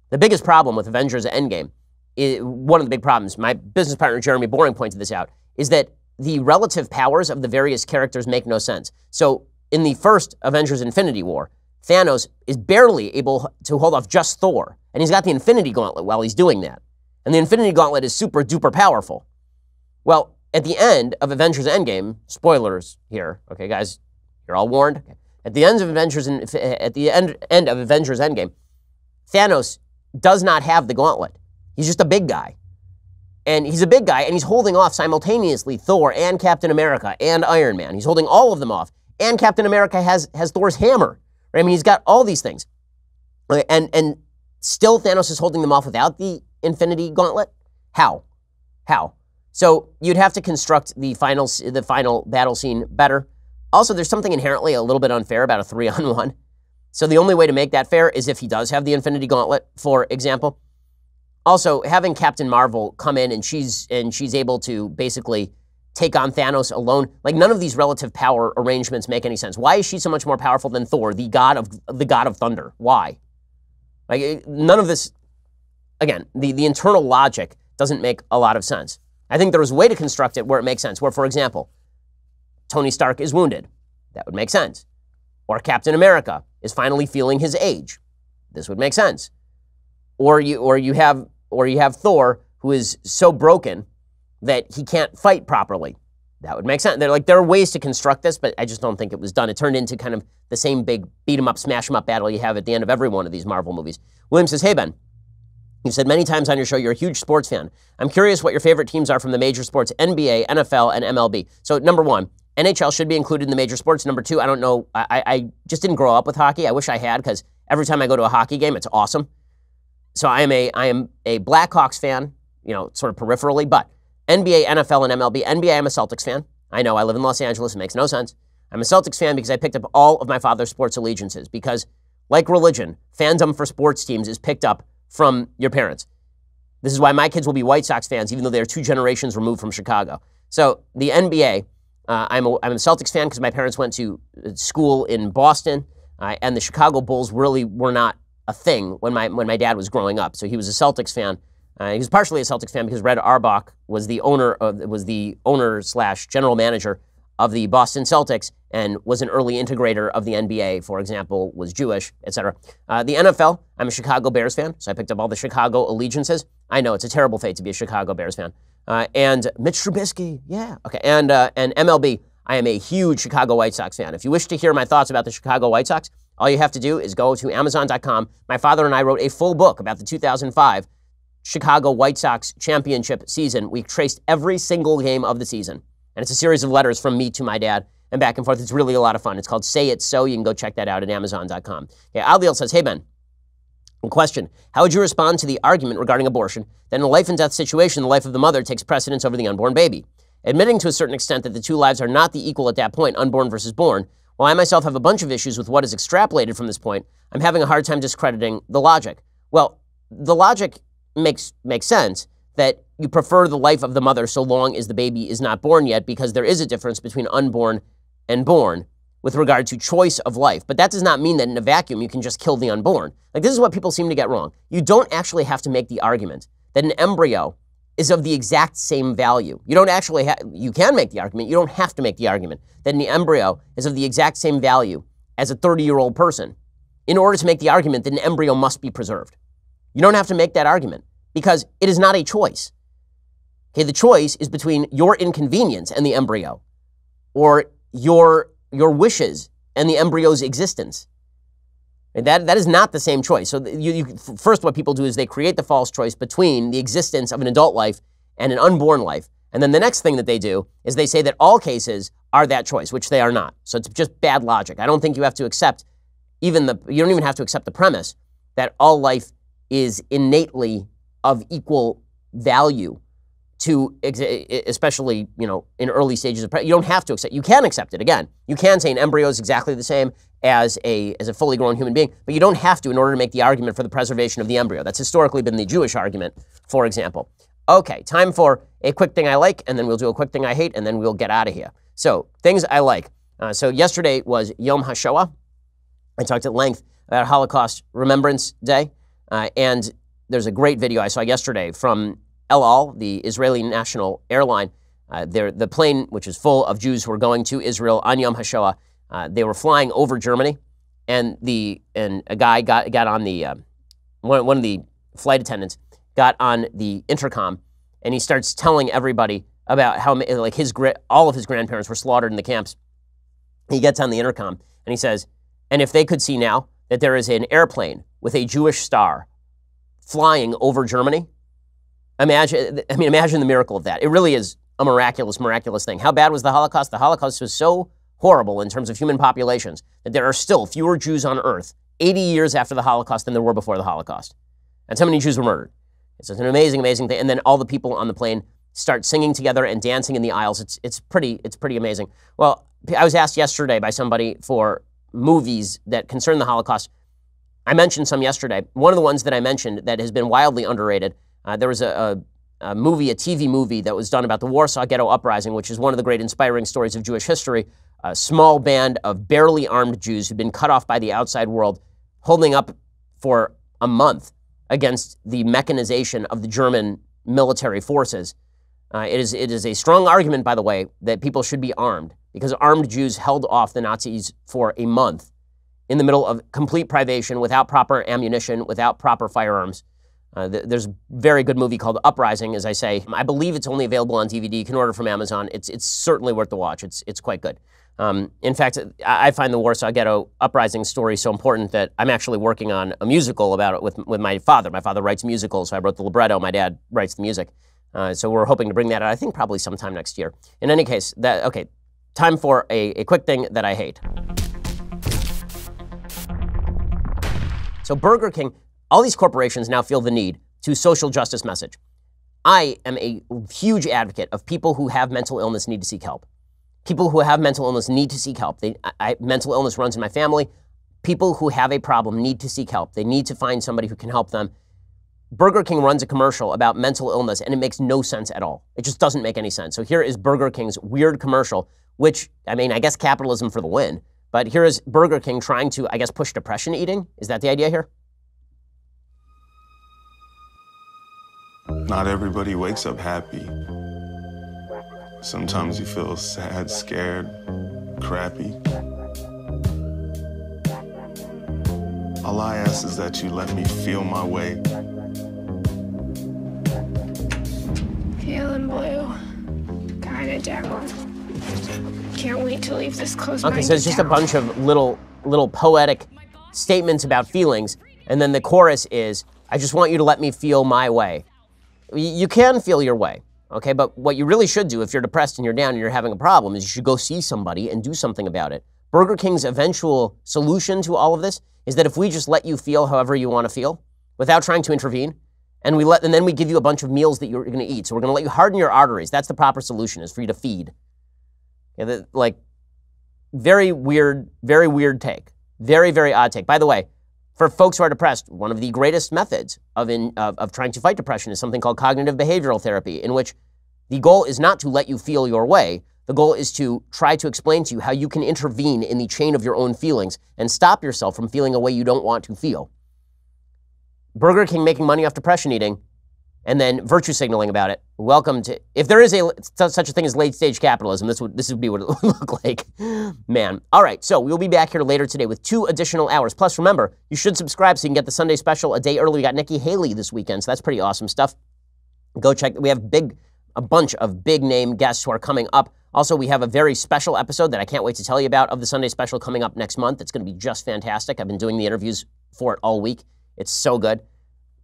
the biggest problem with Avengers Endgame, one of the big problems, my business partner Jeremy Boring pointed this out, is that the relative powers of the various characters make no sense. So in the first Avengers Infinity War, Thanos is barely able to hold off just Thor, and he's got the Infinity Gauntlet while he's doing that. And the Infinity Gauntlet is super duper powerful. Well, at the end of Avengers Endgame, spoilers here, okay guys, you're all warned. Okay. At the end of Avengers Endgame, Thanos does not have the gauntlet. He's just a big guy. And he's a big guy, and he's holding off simultaneously Thor and Captain America and Iron Man. He's holding all of them off. And Captain America has Thor's hammer. Right? I mean, he's got all these things. And still Thanos is holding them off without the Infinity Gauntlet? How? So you'd have to construct the final battle scene better. Also, there's something inherently a little bit unfair about a 3-on-1. So the only way to make that fair is if he does have the Infinity Gauntlet, for example. Also, having Captain Marvel come in and she's able to basically take on Thanos alone, like none of these relative power arrangements make any sense. Why is she so much more powerful than Thor, the god of thunder? Why? Like none of this. Again, the internal logic doesn't make a lot of sense. I think there is a way to construct it where it makes sense. Where, for example, Tony Stark is wounded. That would make sense. Or Captain America is finally feeling his age. This would make sense. Or you have Thor who is so broken that he can't fight properly. That would make sense. There are ways to construct this, but I just don't think it was done. It turned into kind of the same big beat 'em up, smash 'em up battle you have at the end of every one of these Marvel movies. William says, hey, Ben, you've said many times on your show you're a huge sports fan. I'm curious what your favorite teams are from the major sports, NBA, NFL, and MLB. So number one, NHL should be included in the major sports. Number two, I don't know. I just didn't grow up with hockey. I wish I had, because every time I go to a hockey game, it's awesome. So I am a Blackhawks fan, sort of peripherally, but NBA, NFL, and MLB. NBA, I'm a Celtics fan. I know, I live in Los Angeles. It makes no sense. I'm a Celtics fan because I picked up all of my father's sports allegiances, because, like religion, fandom for sports teams is picked up from your parents. This is why my kids will be White Sox fans, even though they're 2 generations removed from Chicago. So the NBA, I'm a Celtics fan because my parents went to school in Boston, and the Chicago Bulls really were not a thing when my dad was growing up. So he was a Celtics fan. He was partially a Celtics fan because Red Auerbach was the owner/general manager of the Boston Celtics and was an early integrator of the NBA, for example, was Jewish, etc. The NFL, I'm a Chicago Bears fan, so I picked up all the Chicago allegiances. I know it's a terrible fate to be a Chicago Bears fan. And Mitch Trubisky, yeah, okay. And MLB, I am a huge Chicago White Sox fan. If you wish to hear my thoughts about the Chicago White Sox, all you have to do is go to Amazon.com. My father and I wrote a full book about the 2005 Chicago White Sox championship season. We traced every single game of the season. And it's a series of letters from me to my dad and back and forth. It's really a lot of fun. It's called Say It So. You can go check that out at Amazon.com. Okay, Adliel says, hey, Ben, question, how would you respond to the argument regarding abortion that in a life and death situation, the life of the mother takes precedence over the unborn baby? Admitting to a certain extent that the two lives are not the equal at that point, unborn versus born, while I myself have a bunch of issues with what is extrapolated from this point, I'm having a hard time discrediting the logic. Well, the logic makes sense that you prefer the life of the mother so long as the baby is not born yet, because there is a difference between unborn and born with regard to choice of life. But that does not mean that in a vacuum you can just kill the unborn. This is what people seem to get wrong. You don't actually have to make the argument that an embryo is of the exact same value. You don't actually you can make the argument, you don't have to make the argument that an embryo is of the exact same value as a 30-year-old person in order to make the argument that an embryo must be preserved. You don't have to make that argument because it is not a choice. Okay, the choice is between your inconvenience and the embryo, or your wishes and the embryo's existence. And that is not the same choice. So first what people do is they create the false choice between the existence of an adult life and an unborn life. And then the next thing that they do is they say that all cases are that choice, which they are not. So it's just bad logic. I don't think you have to accept you don't even have to accept the premise that all life is innately of equal value to, especially, in early stages of you don't have to accept. You can accept it. Again, you can say an embryo is exactly the same as a fully grown human being, but you don't have to in order to make the argument for the preservation of the embryo. That's historically been the Jewish argument, for example. Okay, time for a quick thing I like, and then we'll do a quick thing I hate, and then we'll get out of here. So, things I like. So yesterday was Yom HaShoah. I talked at length about Holocaust Remembrance Day, and there's a great video I saw yesterday from El Al, the Israeli national airline. The plane, which is full of Jews who were going to Israel on Yom HaShoah, they were flying over Germany, and a guy got on the one of the flight attendants got on the intercom, and he starts telling everybody about how all of his grandparents were slaughtered in the camps. He gets on the intercom and he says, and if they could see now that there is an airplane with a Jewish star flying over Germany, imagine the miracle of that. It really is a miraculous thing. How bad was the Holocaust? The Holocaust was so horrible in terms of human populations that there are still fewer Jews on Earth 80 years after the Holocaust than there were before the Holocaust. That's how many Jews were murdered. It's an amazing thing. And then all the people on the plane start singing together and dancing in the aisles. It's pretty amazing. Well, I was asked yesterday by somebody for movies that concern the Holocaust. I mentioned some yesterday. One of the ones that I mentioned that has been wildly underrated, there was a TV movie that was done about the Warsaw Ghetto Uprising, which is one of the great inspiring stories of Jewish history. A small band of barely armed Jews who'd been cut off by the outside world, holding up for a month against the mechanization of the German military forces. It is a strong argument, by the way, that people should be armed, because armed Jews held off the Nazis for a month in the middle of complete privation, without proper ammunition, without proper firearms. There's a very good movie called Uprising, as I say. I believe it's only available on DVD. You can order from Amazon. It's certainly worth the watch. It's quite good. In fact, I find the Warsaw Ghetto Uprising story so important that I'm actually working on a musical about it with my father. My father writes musicals, so I wrote the libretto. My dad writes the music. So we're hoping to bring that out, I think, probably sometime next year. In any case, okay, time for a quick thing that I hate. So Burger King, all these corporations now feel the need to social justice message. I am a huge advocate of people who have mental illness need to seek help. People who have mental illness need to seek help. Mental illness runs in my family. People who have a problem need to seek help. They need to find somebody who can help them. Burger King runs a commercial about mental illness, and it makes no sense at all. It just doesn't make any sense. So here is Burger King's weird commercial, which, I mean, I guess capitalism for the win. But here is Burger King trying to, I guess, push depression eating. Is that the idea here? Not everybody wakes up happy. Sometimes you feel sad, scared, crappy. All I ask is that you let me feel my way. Feeling blue. Kinda down. Can't wait to leave this close-minded Okay, so it's just a town. bunch of little poetic statements about feelings, and then the chorus is, I just want you to let me feel my way. You can feel your way, okay? But what you really should do if you're depressed and you're down and you're having a problem is you should go see somebody and do something about it. Burger King's eventual solution to all of this is that if we just let you feel however you want to feel without trying to intervene, and then we give you a bunch of meals that you're going to eat. So we're going to let you harden your arteries. That's the proper solution, is for you to feed. Yeah, like, very weird take. Very, very odd take. By the way, for folks who are depressed, one of the greatest methods of trying to fight depression is something called cognitive behavioral therapy, in which the goal is not to let you feel your way. The goal is to try to explain to you how you can intervene in the chain of your own feelings and stop yourself from feeling a way you don't want to feel. Burger King making money off depression eating, and then virtue signaling about it. Welcome to, if there is such a thing as late-stage capitalism, this would be what it would look like. Man. All right, so we'll be back here later today with 2 additional hours. Plus, remember, you should subscribe so you can get the Sunday special a day early. We got Nikki Haley this weekend, so that's pretty awesome stuff. Go check. We have a bunch of big-name guests who are coming up. Also, we have a very special episode that I can't wait to tell you about of the Sunday special coming up next month. It's going to be just fantastic. I've been doing the interviews for it all week. It's so good.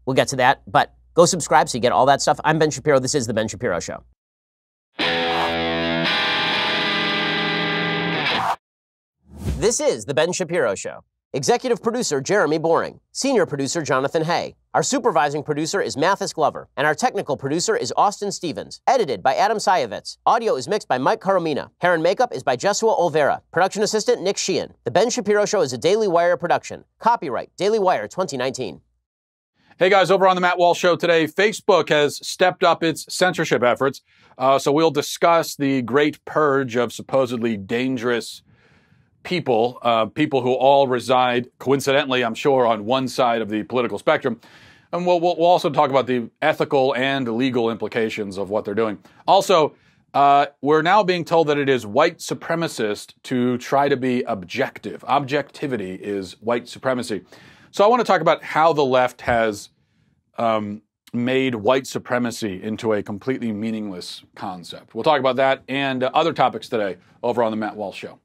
We'll get to that, but go subscribe so you get all that stuff. I'm Ben Shapiro. This is The Ben Shapiro Show. This is The Ben Shapiro Show. Executive producer Jeremy Boring. Senior producer Jonathan Hay. Our supervising producer is Mathis Glover. And our technical producer is Austin Stevens. Edited by Adam Sayevitz. Audio is mixed by Mike Caromina. Hair and makeup is by Jesua Olvera. Production assistant Nick Sheehan. The Ben Shapiro Show is a Daily Wire production. Copyright Daily Wire 2019. Hey guys, over on the Matt Walsh Show today, Facebook has stepped up its censorship efforts. So we'll discuss the great purge of supposedly dangerous people, people who all reside, coincidentally, I'm sure, on one side of the political spectrum. And we'll also talk about the ethical and legal implications of what they're doing. Also, we're now being told that it is white supremacist to try to be objective. Objectivity is white supremacy. So I want to talk about how the left has made white supremacy into a completely meaningless concept. We'll talk about that and other topics today over on the Matt Walsh Show.